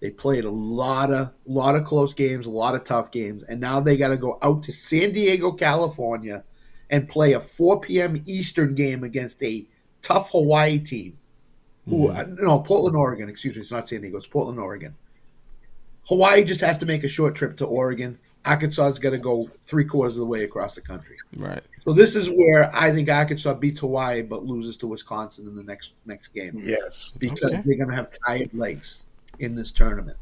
They played a lot of close games, a lot of tough games, and now they got to go out to San Diego, California, and play a 4 p.m. Eastern game against a tough Hawaii team. Portland, Oregon. Excuse me, it's not San Diego. It's Portland, Oregon. Hawaii just has to make a short trip to Oregon. Arkansas's got to go 3/4 of the way across the country. Right. So this is where I think Arkansas beats Hawaii but loses to Wisconsin in the next game. Yes. Because they're going to have tired legs in this tournament.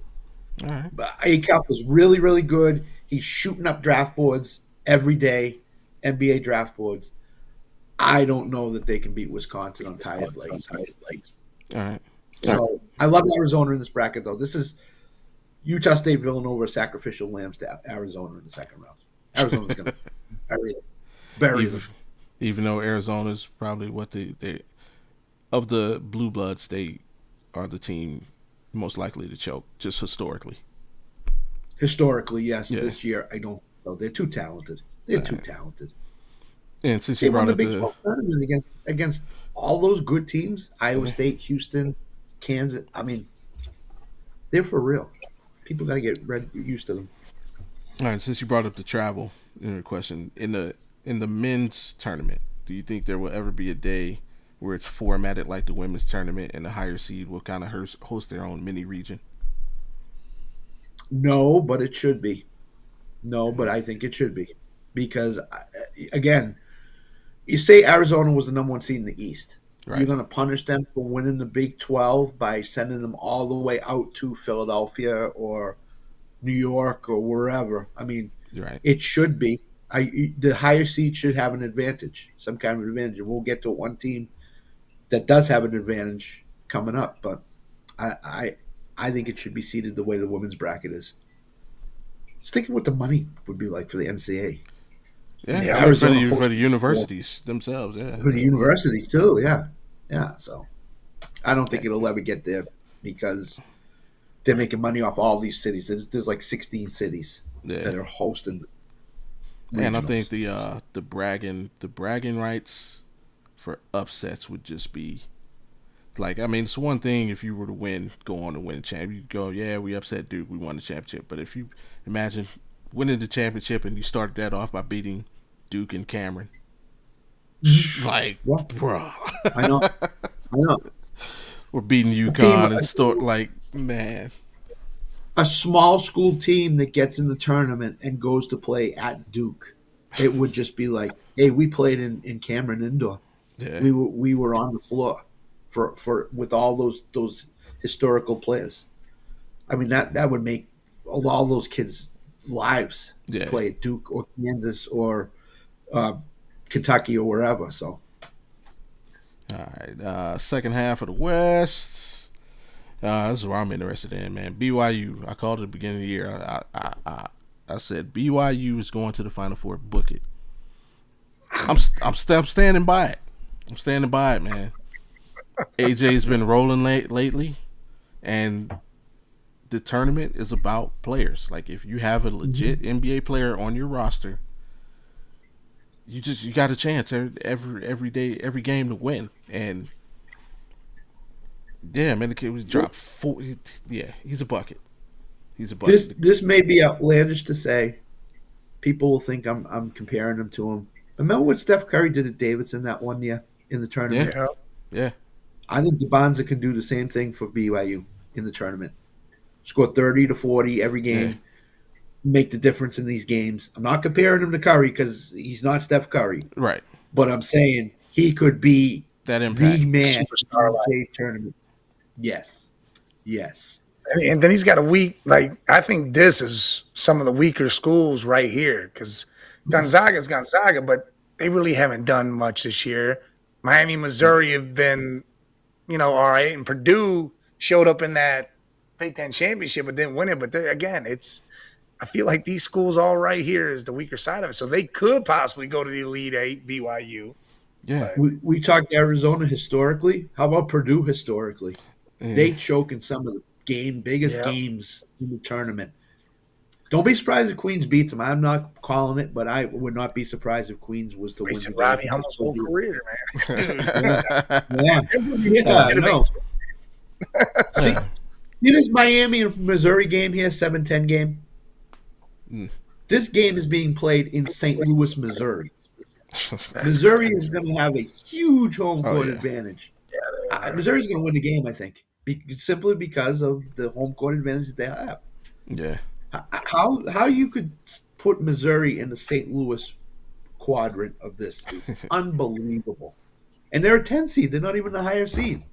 All right. But Akelf is really, really good. He's shooting up draft boards every day, NBA draft boards. I don't know that they can beat Wisconsin on tired legs. All right. So I love Arizona in this bracket, though. This is Utah State, Villanova, sacrificial lambs to Arizona in the second round. Arizona's going to bury them. Even though Arizona's probably what they of the blue blood state are the team most likely to choke, just historically. Historically, yes. Yeah. This year, I don't know. They're too talented. They're too talented. And since you brought up the tournament against all those good teams, Iowa State, Houston, Kansas. I mean, they're for real. People got to get used to them. All right. Since you brought up the travel in the question, in the men's tournament, do you think there will ever be a day where it's formatted like the women's tournament, and the higher seed will kind of host their own mini region? No, but it should be. No, but I think it should be because, again, you say Arizona was the number one seed in the East. Right. You're going to punish them for winning the Big 12 by sending them all the way out to Philadelphia or New York or wherever. I mean, Right. it should be. The higher seed should have an advantage, some kind of advantage. And we'll get to one team that does have an advantage coming up, but I think it should be seeded the way the women's bracket is. Just thinking what the money would be like for the NCAA. Yeah, for the universities themselves, yeah. For the universities too, yeah. Yeah, so I don't think it'll ever get there because they're making money off all these cities. There's like 16 cities that are hosting regionals. And I think the bragging rights for upsets would just be like, I mean, it's one thing if you were to go on to win a championship. You'd go, yeah, we upset Duke, we won the championship. But if you imagine winning the championship and you started that off by beating Duke and Cameron, like, bro, I know. We're beating UConn and like, man. A small school team that gets in the tournament and goes to play at Duke, it would just be like, hey, we played in Cameron Indoor. Yeah. We were on the floor for with all those historical players. I mean that would make all those kids' lives to play at Duke or Kansas or Kentucky or wherever. So, all right, second half of the West. This is what I'm interested in, man. BYU. I called it at the beginning of the year. I said BYU is going to the Final Four. Book it. I'm standing by it. I'm standing by it, man. AJ's been rolling lately, and the tournament is about players. Like, if you have a legit NBA player on your roster, you got a chance every day, every game to win. And yeah, man, the kid was dropped 4. Yeah, he's a bucket. He's a bucket. This may be outlandish to say. People will think I'm comparing him to him. Remember what Steph Curry did at Davidson that one year in the tournament? Yeah. I think DeBonza can do the same thing for BYU in the tournament. Score 30 to 40 every game. Make the difference in these games. I'm not comparing him to Curry because he's not Steph Curry. Right. But I'm saying he could be that impact. The man in the tournament. Yes. And then he's got a weak, like, I think this is some of the weaker schools right here because Gonzaga's Gonzaga, but they really haven't done much this year. Miami, Missouri have been, all right. And Purdue showed up in that Big Ten championship but didn't win it. But again, I feel like these schools all right here is the weaker side of it. So they could possibly go to the Elite Eight, BYU. Yeah. We talked Arizona historically. How about Purdue historically? Yeah. They choke in some of the biggest games in the tournament. Don't be surprised if Queens beats them. I'm not calling it, but I would not be surprised if Queens was to win. Robbie Hummels' whole career, man. I know. See this Miami and Missouri game here, 7-10 game? This game is being played in St. Louis, Missouri. Missouri is going to have a huge home court advantage. Missouri's going to win the game, I think, simply because of the home court advantage that they have. Yeah. How you could put Missouri in the St. Louis quadrant of this is unbelievable. And they're a 10 seed. They're not even a higher seed.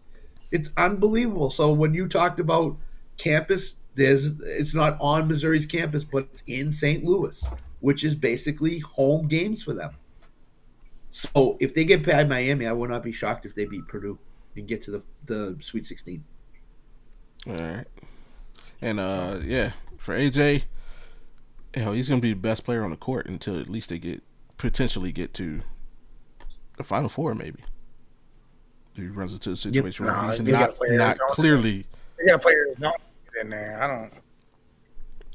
It's unbelievable. So when you talked about campus, it's not on Missouri's campus, but it's in St. Louis, which is basically home games for them. So if they get past Miami, I would not be shocked if they beat Purdue and get to the Sweet 16. All right. And, for AJ, he's going to be the best player on the court until at least they potentially get to the Final Four, maybe. He runs into a situation where he's not clearly. They got to play Arizona in there. I don't.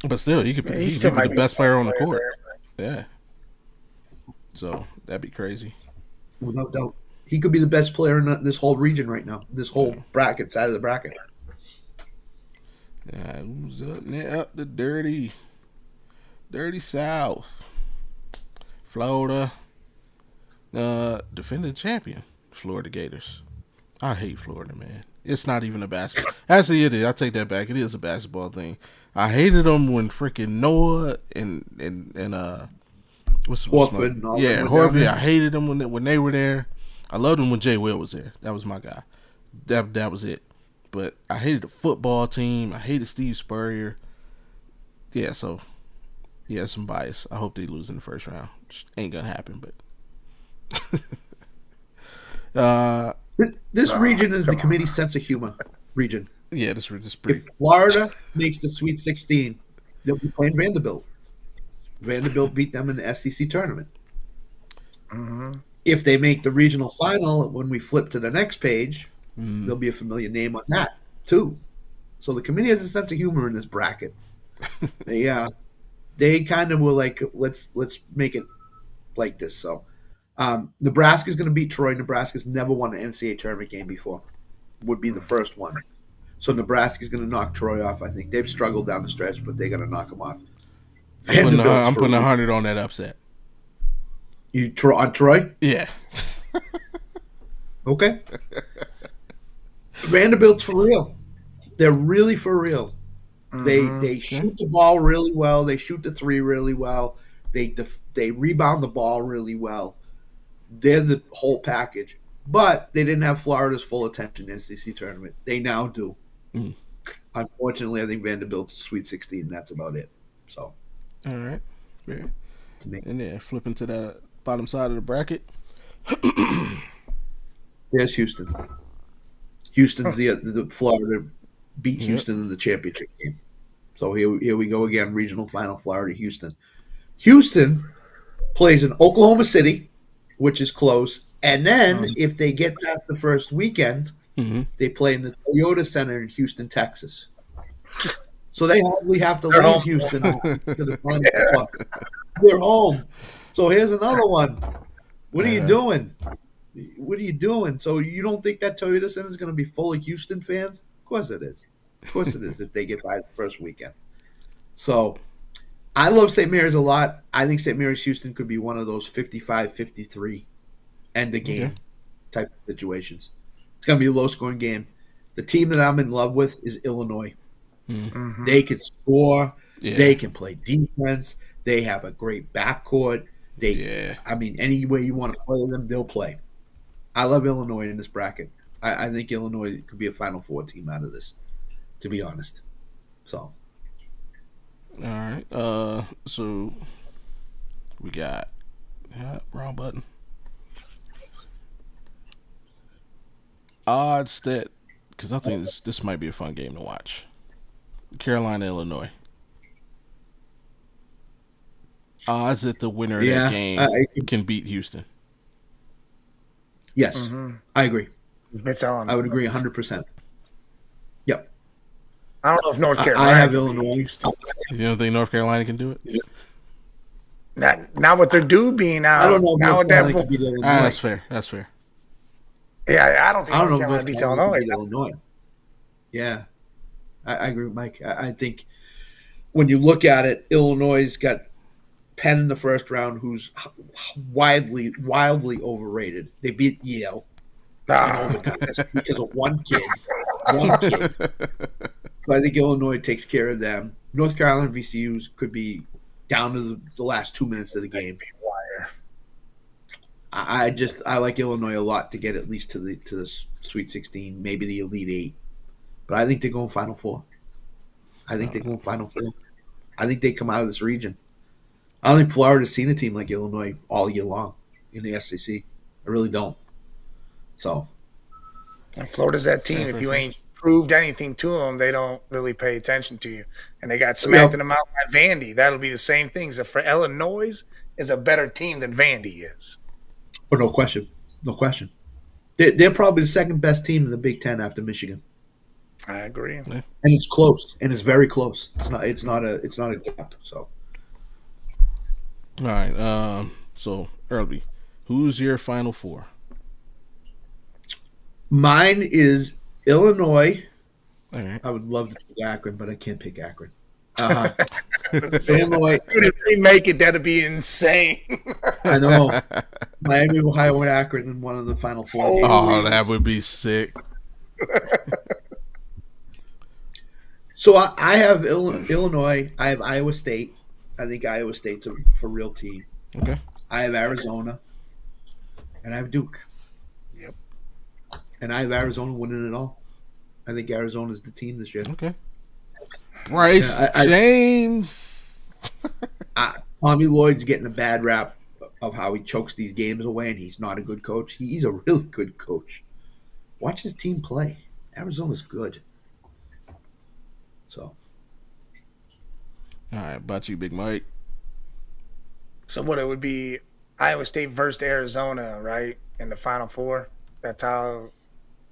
But still, he could be the best player on the court. Yeah. So that'd be crazy. Without doubt, he could be the best player in this whole region right now. This whole bracket, side of the bracket. Yeah, who's up the dirty South? Florida, defending champion. Florida Gators. I hate Florida, man. It's not even a basketball. Actually, it is. I take that back. It is a basketball thing. I hated them when freaking Noah and Horford and all yeah, them were down Horford. there. I hated them when they were there. I loved them when Jay Will was there. That was my guy. That was it. But I hated the football team. I hated Steve Spurrier. Yeah, so yeah, some bias. I hope they lose in the first round. Which ain't gonna happen, but This region is the committee's sense of humor region. yeah, this is pretty. If Florida makes the Sweet 16, they'll be playing Vanderbilt. Vanderbilt beat them in the SEC tournament. If they make the regional final, when we flip to the next page, there'll be a familiar name on that too. So the committee has a sense of humor in this bracket. They kind of were like, let's make it like this. So Nebraska's going to beat Troy. Nebraska's never won an NCAA tournament game before. Would be the first one. So Nebraska's going to knock Troy off. I think they've struggled down the stretch, but they're going to knock them off. I'm putting 100 on that upset. You on Troy? Yeah. Okay. Vanderbilt's for real. They're really for real. They shoot the ball really well. They shoot the three really well. They rebound the ball really well. They're the whole package. But they didn't have Florida's full attention in the SEC tournament. They now do. Unfortunately, I think Vanderbilt's Sweet 16. That's about it. So, all right. Yeah. And then flipping to the bottom side of the bracket. There's Houston. Houston's the Florida beat Houston in the championship game. So here we go again. Regional final, Florida, Houston. Houston plays in Oklahoma City, which is close. And then if they get past the first weekend, they play in the Toyota Center in Houston, Texas. So they hardly have to leave Houston to the final four. They're home. So here's another one. What are you doing? What are you doing? So you don't think that Toyota Center is going to be full of Houston fans? Of course it is. Of course it is if they get by the first weekend. So I love St. Mary's a lot. I think St. Mary's Houston could be one of those 55-53 end of game type of situations. It's going to be a low-scoring game. The team that I'm in love with is Illinois. They can score. Yeah. They can play defense. They have a great backcourt. I mean, any way you want to play them, they'll play. I love Illinois in this bracket. I think Illinois could be a Final Four team out of this, to be honest. So. All right. So we got wrong button. Odds that, because I think this might be a fun game to watch. Carolina, Illinois. Odds that the winner of that game can beat Houston. Yes, I agree. I would agree 100%. Yep. I don't know if North Carolina. I have Illinois. You don't think North Carolina can do it? Not with their dude being out. I don't know if now North Carolina can beat Illinois. That's fair. That's fair. Yeah, I don't think North Carolina beats Illinois. Yeah, I agree with Mike. I think when you look at it, Illinois got Penn in the first round, who's wildly overrated. They beat Yale in overtime because of one kid. So I think Illinois takes care of them. North Carolina and VCU's could be down to the last 2 minutes of the game. I like Illinois a lot to get at least to the Sweet 16, maybe the Elite 8. But I think they're going Final Four. I think they come out of this region. I don't think Florida's seen a team like Illinois all year long in the SEC. I really don't. So. And Florida's that team. If you ain't proved anything to them, they don't really pay attention to you. And they got smacked in the mouth by Vandy. That'll be the same thing. So for Illinois is a better team than Vandy is. Oh, no question. No question. They're probably the second best team in the Big Ten after Michigan. I agree. And it's close. And it's very close. It's not a gap. So. All right. So Early, who's your Final Four? Mine is Illinois. All right. I would love to pick Akron, but I can't pick Akron. Illinois. If they make it, that'd be insane. I know. Miami, Ohio, and Akron in one of the Final Four. Oh. Oh, that would be sick. So I have Illinois. I have Iowa State. I think Iowa State's a for real team. Okay. I have Arizona. And I have Duke. Yep. And I have Arizona winning it all. I think Arizona's the team this year. Okay. Bryce James. Tommy Lloyd's getting a bad rap of how he chokes these games away, and he's not a good coach. He's a really good coach. Watch his team play. Arizona's good. So. All right, about you, Big Mike. So what it would be Iowa State versus Arizona, right? In the Final Four. That's how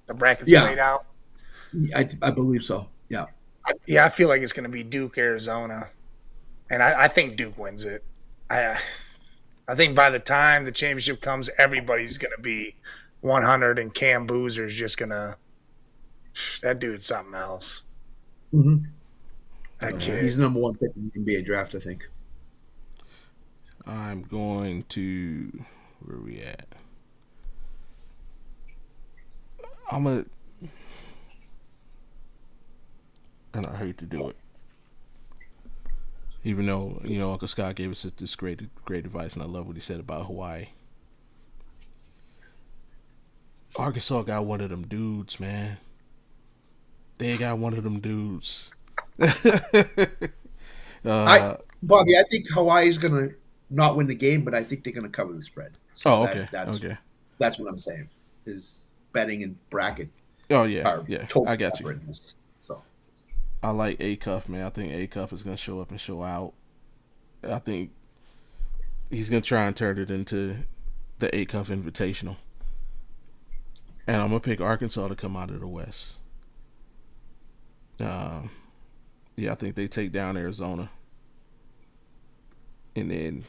the brackets played out. I believe so. Yeah. Yeah, I feel like it's going to be Duke, Arizona, and I think Duke wins it. I think by the time the championship comes, everybody's going to be 100, and Cam Boozer's just going to – that dude's something else. Mm-hmm. That kid. He's the number one pick in the NBA draft, I think. I'm going to – where are we at? I'm going to – and I hate to do it. Even though, Uncle Scott gave us this great advice, and I love what he said about Hawaii. Arkansas got one of them dudes, man. They got one of them dudes. Bobby, I think Hawaii's going to not win the game, but I think they're going to cover the spread. So okay. That's what I'm saying, is betting and bracket. Oh, yeah. I got you. So. I like A-Cuff, man. I think A-Cuff is going to show up and show out. I think he's going to try and turn it into the A-Cuff Invitational. And I'm going to pick Arkansas to come out of the West. I think they take down Arizona. And then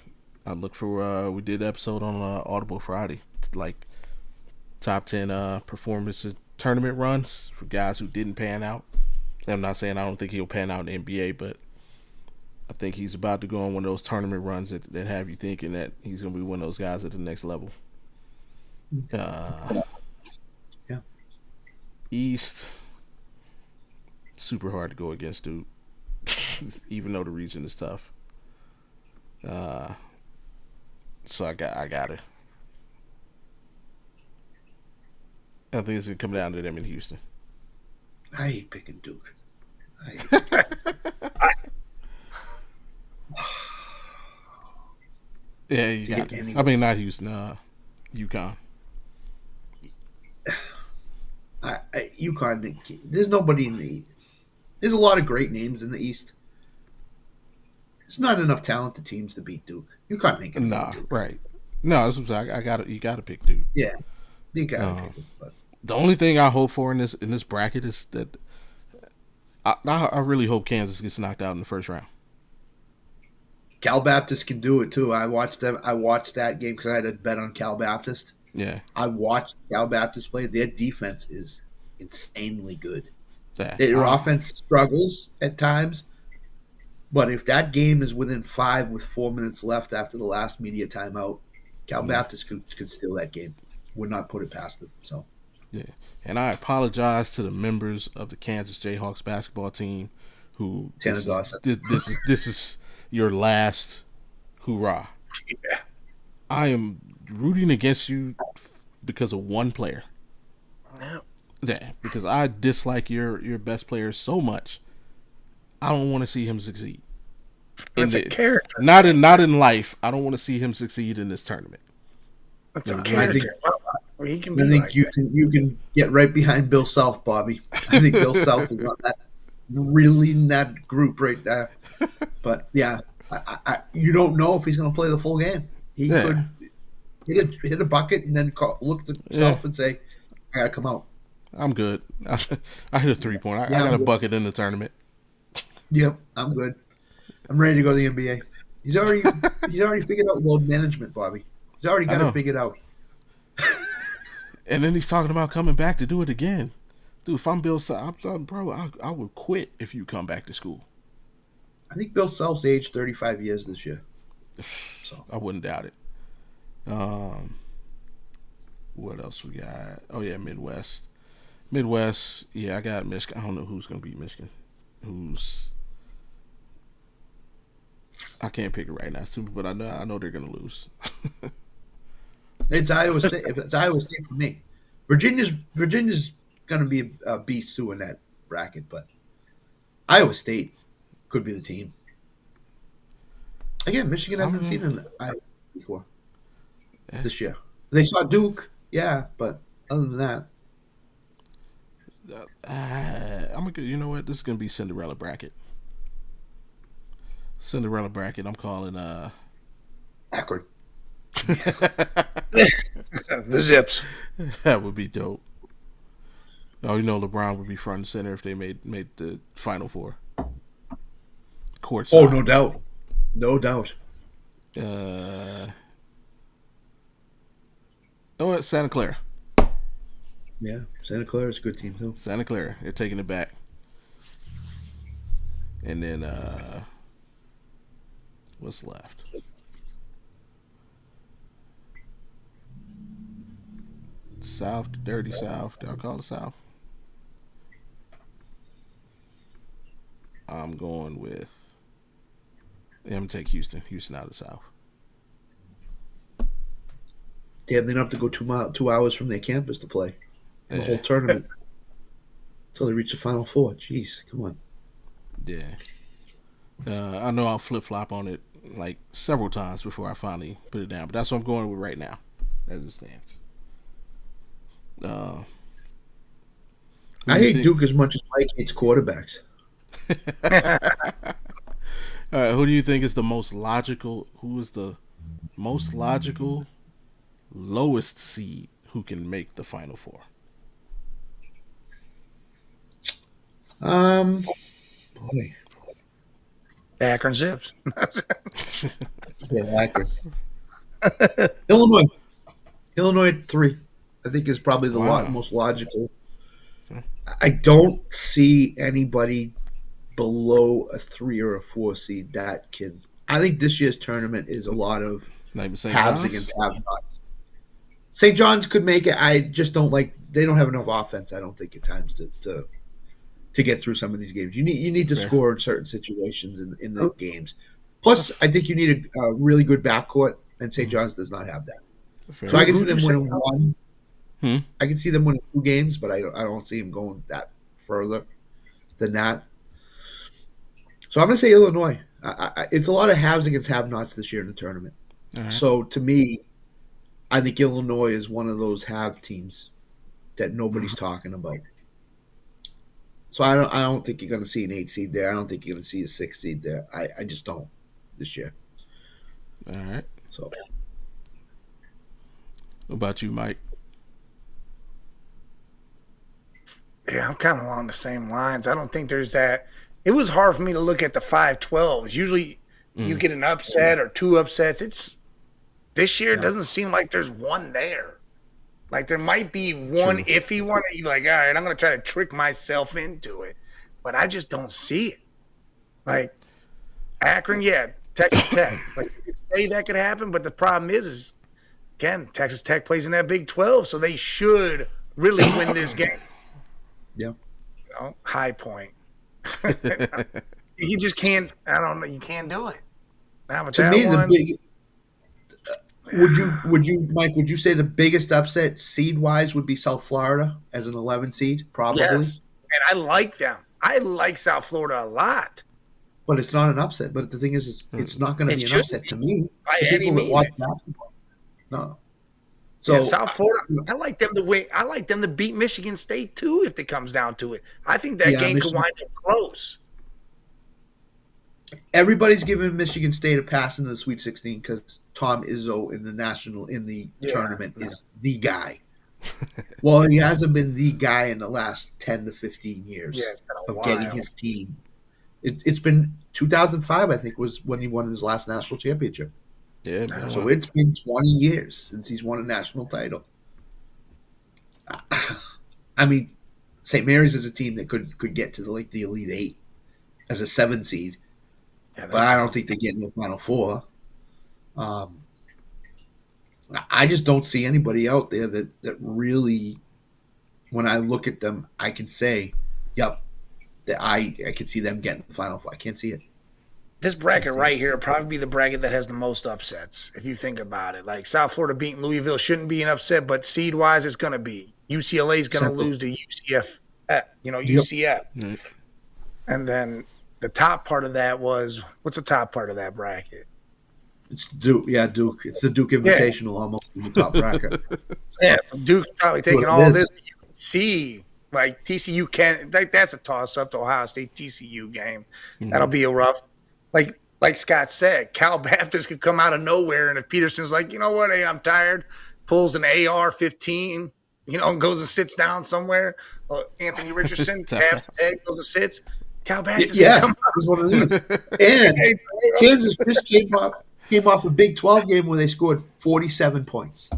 I look for, we did an episode on Audible Friday, like top 10 performances, tournament runs for guys who didn't pan out. I'm not saying I don't think he'll pan out in the NBA, but I think he's about to go on one of those tournament runs that have you thinking that he's going to be one of those guys at the next level. Yeah. East, super hard to go against, dude. Even though the region is tough. So I got it. I think it's going to come down to them in Houston. I hate picking Duke. Yeah, you got to. I mean, not Houston, UConn. UConn, there's nobody in the East. There's a lot of great names in the East. There's not enough talented teams to beat Duke. UConn ain't going to beat Duke. Right. No, that's what I'm saying. You got to pick Duke. Yeah, you got to pick it. But. The only thing I hope for in this bracket is that I really hope Kansas gets knocked out in the first round. Cal Baptist can do it too. I watched that game because I had a bet on Cal Baptist. Yeah. I watched Cal Baptist play. Their defense is insanely good. Yeah. Their offense struggles at times, but if that game is within 5 with 4 minutes left after the last media timeout, Cal Baptist could steal that game. Would not put it past them. So. Yeah, and I apologize to the members of the Kansas Jayhawks basketball team who this is your last hoorah. Yeah. I am rooting against you because of one player. No. Yeah, because I dislike your best player so much. I don't want to see him succeed. That's a character. Not in life. I don't want to see him succeed in this tournament. That's a character. He can be I think you can get right behind Bill Self, Bobby. I think Bill Self is not that really in that group right there. But yeah, you don't know if he's going to play the full game. He could hit a bucket and then look at himself and say, "I got to come out." I'm good. I hit a 3-pointer. I got a bucket in the tournament. Yep, I'm good. I'm ready to go to the NBA. He's already figured out load management, Bobby. He's already got it figured out. And then he's talking about coming back to do it again. Dude, if I'm Bill, bro, I would quit if you come back to school. I think Bill Self's aged 35 years this year. So I wouldn't doubt it. What else we got? Oh yeah, Midwest. Midwest. Yeah, I got Michigan. I don't know who's gonna beat Michigan. Who's I can't pick it right now, but I know they're gonna lose. it's Iowa State. It's Iowa State for me. Virginia's going to be a beast too in that bracket, but Iowa State could be the team. Again, Michigan hasn't seen an Iowa before this year. They saw Duke, yeah, but other than that, You know what? This is gonna be Cinderella bracket. Cinderella bracket. I'm calling. Akron. The Zips. That would be dope. Oh, you know, LeBron would be front and center if they made the Final Four. Courtside. Oh, no doubt, no doubt. It's Santa Clara. Yeah, Santa Clara is a good team too. Santa Clara, they're taking it back. And then what's left? South, dirty South. Do I call it South? I'm going with. I'm gonna take Houston. Houston out of the South. Damn, they don't have to go 2 hours from their campus to play the whole tournament until they reach the Final Four. Jeez, come on. Yeah. I know I'll flip flop on it like several times before I finally put it down, but that's what I'm going with right now, as it stands. I hate Duke as much as Mike hates quarterbacks. All right, who do you think is the most logical? Who is the most logical lowest seed who can make the Final Four? Boy. Akron Zips. Yeah, Akron. Illinois at 3. I think is probably the most logical. I don't see anybody below a 3 or a 4 seed that can. I think this year's tournament is a lot of haves against have-nots. St. John's could make it. I just don't like. They don't have enough offense. I don't think at times to get through some of these games. You need to score in certain situations in the games. Plus, I think you need a really good backcourt, and St. John's does not have that. Fair. So I can see them winning 1. Hmm? I can see them winning 2 games, but I don't see them going that further than that. So I'm going to say Illinois. It's a lot of haves against have-nots this year in the tournament. Right. So to me, I think Illinois is one of those have teams that nobody's talking about. So I don't think you're going to see an 8 seed there. I don't think you're going to see a 6 seed there. I just don't this year. All right. So, what about you, Mike? Yeah, I'm kind of along the same lines. I don't think there's that. It was hard for me to look at the 5-12s. Usually you get an upset or 2 upsets. This year it doesn't seem like there's one there. Like there might be one iffy one that you're like, all right, I'm going to try to trick myself into it. But I just don't see it. Like Akron, yeah, Texas Tech. Like you could say that could happen, but the problem is again, Texas Tech plays in that Big 12, so they should really win this game. yeah. High Point. You just can't. I don't know. You can't do it. Now with To me, would you, Mike? Would you say the biggest upset seed wise would be South Florida as an 11 seed? Probably. Yes, and I like them. I like South Florida a lot. But it's not an upset. But the thing is, it's not going to be an upset to me. By The any people that means. watch basketball. No. So Yeah, South Florida, I like them to win. I like them to beat Michigan State too, if it comes down to it. I think that game could wind up close. everybody's giving Michigan State a pass in the Sweet 16 because Tom Izzo in the tournament is the guy. Well, he hasn't been the guy in the last 10 to 15 years It's been a of while. getting his team. It's been 2005, I think, was when he won his last national championship. Yeah, man. So it's been 20 years since he's won a national title. I mean, St. Mary's is a team that could get to the Elite Eight as a 7 seed. but I don't think they get in the Final Four. I just don't see anybody out there that really, when I look at them, I can say, yep, that I can see them getting the Final Four. I can't see it. This bracket right here will probably be the bracket that has the most upsets, if you think about it. Like South Florida beating Louisville shouldn't be an upset, but seed-wise, it's going to be. UCLA is going to lose to UCF, UCF. Yep. And then the top part of that was, what's the top part of that bracket? It's Duke. Yeah, Duke. It's the Duke Invitational almost in the top bracket. Yeah, so Duke's probably taking all this. You can see, like, TCU can't, like, that's a toss-up to Ohio State TCU game. Mm-hmm. That'll be a rough. Like Scott said, Cal Baptist could come out of nowhere, and if Peterson's like, you know what, hey, I'm tired, pulls an AR-15, and goes and sits down somewhere. Anthony Richardson taps his head, goes and sits. Cal Baptist can come out. And Kansas just came off a Big 12 game where they scored 47 points.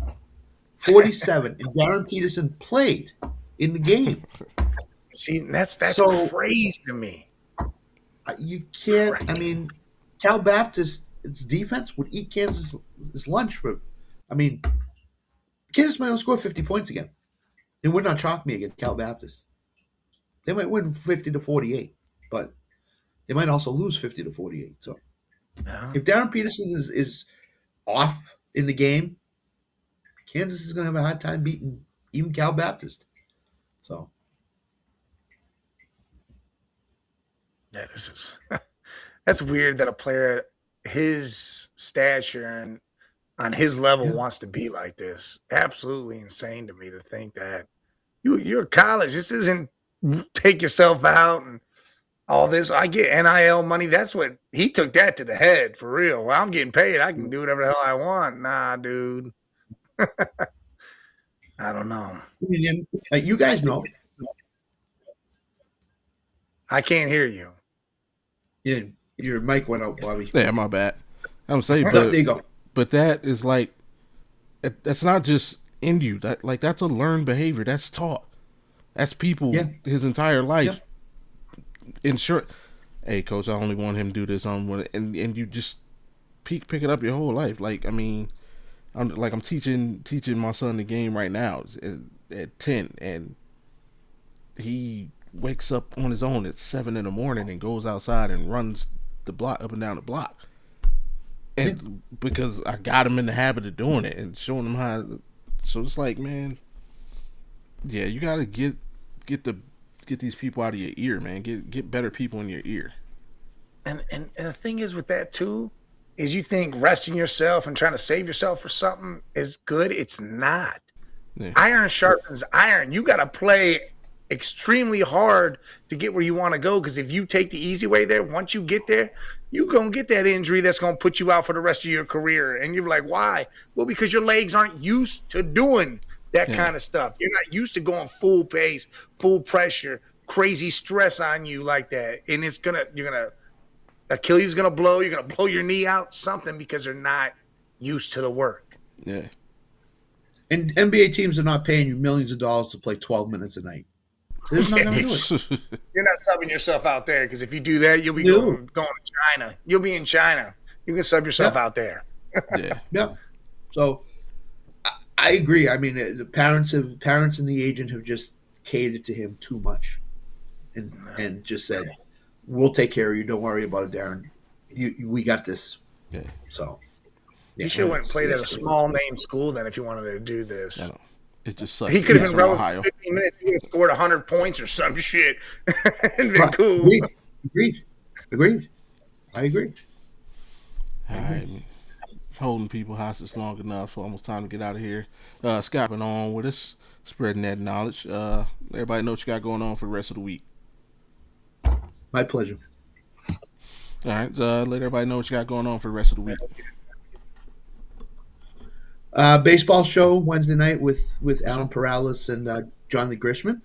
47. And Darren Peterson played in the game. See, that's so crazy to me. You can't. I mean, Cal Baptist's defense would eat Kansas' lunch for. I mean, Kansas might score 50 points again. It would not shock me against Cal Baptist. They might win 50-48, but they might also lose 50-48. So, if Darren Peterson is off in the game, Kansas is going to have a hard time beating even Cal Baptist. So. Yeah, that's weird that a player his stature and on his level wants to be like this. Absolutely insane to me to think that you're college. This isn't take yourself out and all this. I get NIL money. That's what he took that to the head for real. Well, I'm getting paid. I can do whatever the hell I want. Nah, dude. I don't know. You guys know. I can't hear you. Yeah, your mic went out, Bobby. Yeah, my bad. I'm saying, there you go. But that is like, that's not just in you. That's a learned behavior. That's taught. That's people his entire life. Ensure, hey, coach, I only want him to do this on and you just pick it up your whole life. Like, I mean, I'm teaching my son the game right now at 10, and he wakes up on his own at 7 a.m. and goes outside and runs the block up and down the block. And because I got him in the habit of doing it and showing him how. So it's like, man, yeah, you got to get these people out of your ear, man. Get better people in your ear. And the thing is with that too, is you think resting yourself and trying to save yourself for something is good. It's not. Yeah. Iron sharpens iron. You got to play extremely hard to get where you want to go, because if you take the easy way there, once you get there, you're going to get that injury that's going to put you out for the rest of your career. And you're like, why? Well, because your legs aren't used to doing that kind of stuff. You're not used to going full pace, full pressure, crazy stress on you like that. And Achilles is going to blow, you're going to blow your knee out, something, because they're not used to the work. Yeah. And NBA teams are not paying you millions of dollars to play 12 minutes a night. They're not going to do it. You're not subbing yourself out there, because if you do that, you'll be going to China. You'll be in China. You can sub yourself out there. Yeah. So I agree. I mean, the parents and the agent have just catered to him too much, and just said, "We'll take care of you. Don't worry about it, Darren. We got this." Yeah. So he should have went and played at a small name school then if you wanted to do this. It just sucks. He could have been relevant for 15 minutes. He would have scored 100 points or some shit. It'd been cool. Agreed. I agree. All right. Holding people hostage long enough. So almost time to get out of here. Scott been on with us, spreading that knowledge. Everybody know what you got going on for the rest of the week. My pleasure. All right. Let everybody know what you got going on for the rest of the week. Baseball show Wednesday night with Alan Perales and John Lee Grishman.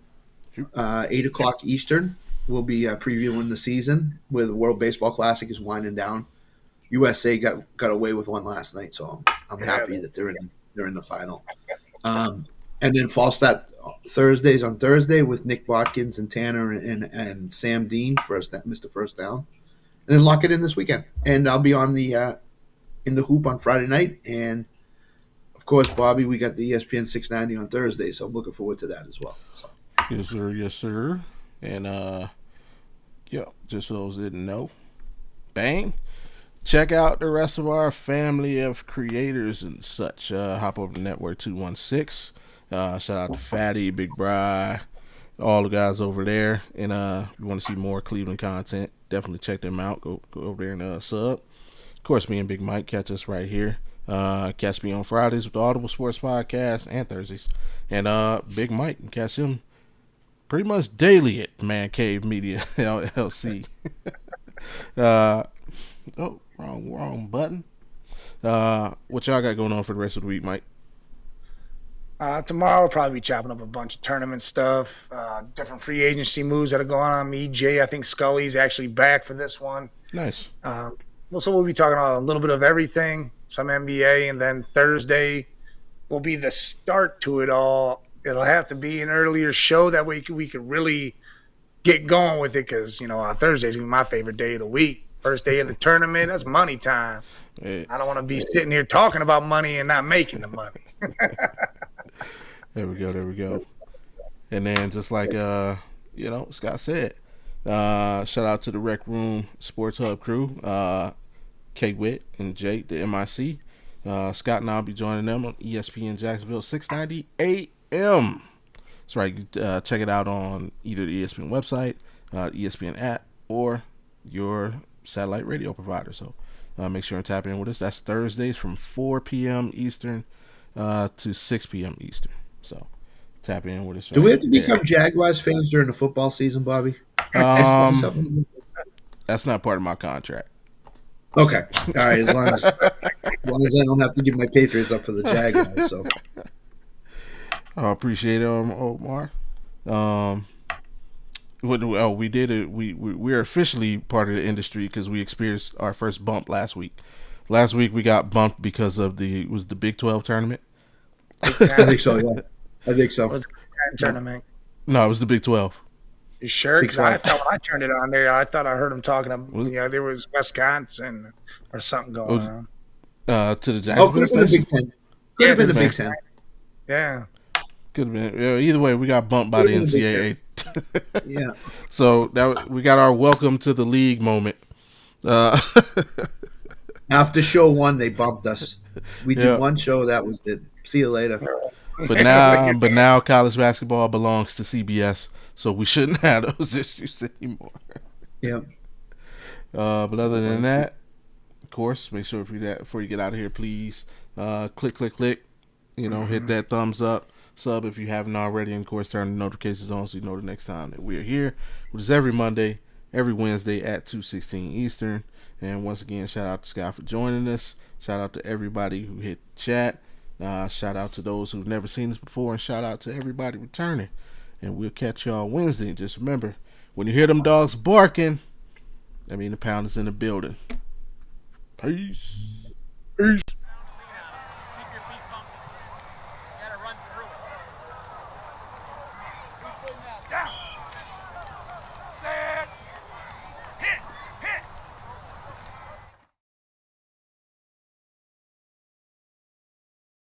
8 o'clock Eastern. We'll be previewing the season where the World Baseball Classic is winding down. USA got away with one last night, so I'm happy that they're in the final. And then Falstaff Thursdays on Thursday with Nick Watkins and Tanner and Sam Dean, Mr. First Down. then lock it in this weekend. And I'll be on the in the hoop on Friday night, and of course, Bobby, we got the ESPN 690 on Thursday, so I'm looking forward to that as well. So. Yes, sir. Yes, sir. And yeah, just for those that didn't know, bang. Check out the rest of our family of creators and such. Hop over to Network 216. Shout out to Fatty, Big Bri, all the guys over there. And if you want to see more Cleveland content, definitely check them out. Go over there and sub. Of course, me and Big Mike catch us right here. Catch me on Fridays with the Audible Sports Podcast and Thursdays. And Big Mike, can catch him pretty much daily at Man Cave Media LLC. Oh, wrong button. What y'all got going on for the rest of the week, Mike? Tomorrow we'll probably be chopping up a bunch of tournament stuff, different free agency moves that are going on. Me, Jay, I think Scully's actually back for this one. Nice. So we'll be talking about a little bit of everything, some NBA, and then Thursday will be the start to it all. It'll have to be an earlier show. That way we could really get going with it because, Thursday's going to be my favorite day of the week. First day of the tournament, that's money time. Hey. I don't want to be sitting here talking about money and not making the money. There we go. And then just like, Scott said, shout out to the Rec Room Sports Hub crew, K-Wit and Jake, the MIC. Scott and I'll be joining them on ESPN Jacksonville, 6:90 a.m. That's right. Check it out on either the ESPN website, ESPN app, or your satellite radio provider. So make sure and tap in with us. That's Thursdays from 4 p.m. Eastern to 6 p.m. Eastern. So tap in with us. Do we have to become Jaguars fans during the football season, Bobby? That's not part of my contract. Okay. All right. As long as I don't have to give my Patriots up for the Jaguars. So I appreciate it, Omar. We did it. We're officially part of the industry because we experienced our first bump last week. Last week we got bumped because of the Big 12 tournament. I think so. Yeah, I think so. It was a tournament. No, it was the Big 12. You sure? Because I thought when I turned it on there, I thought I heard him talking about there was Wisconsin or something going on. To the Jacksonville could have been the Big 10. Could have been the Big 10. Yeah. Could have been. Either way, we got bumped by the NCAA. Yeah. So we got our welcome to the league moment. After show one, they bumped us. We did one show. That was it. See you later. But now college basketball belongs to CBS, so we shouldn't have those issues anymore. Yeah. But other than that, of course, make sure before you get out of here, please click. Hit that thumbs up. Sub if you haven't already, and of course turn the notifications on so you know the next time that we're here, which is every Monday, every Wednesday at 2:16 Eastern. And once again, shout out to Scott for joining us. Shout out to everybody who hit chat. Shout out to those who've never seen us before, and shout out to everybody returning. And we'll catch y'all Wednesday. Just remember, when you hear them dogs barking, I mean the pound is in the building. Peace. Peace. Yeah.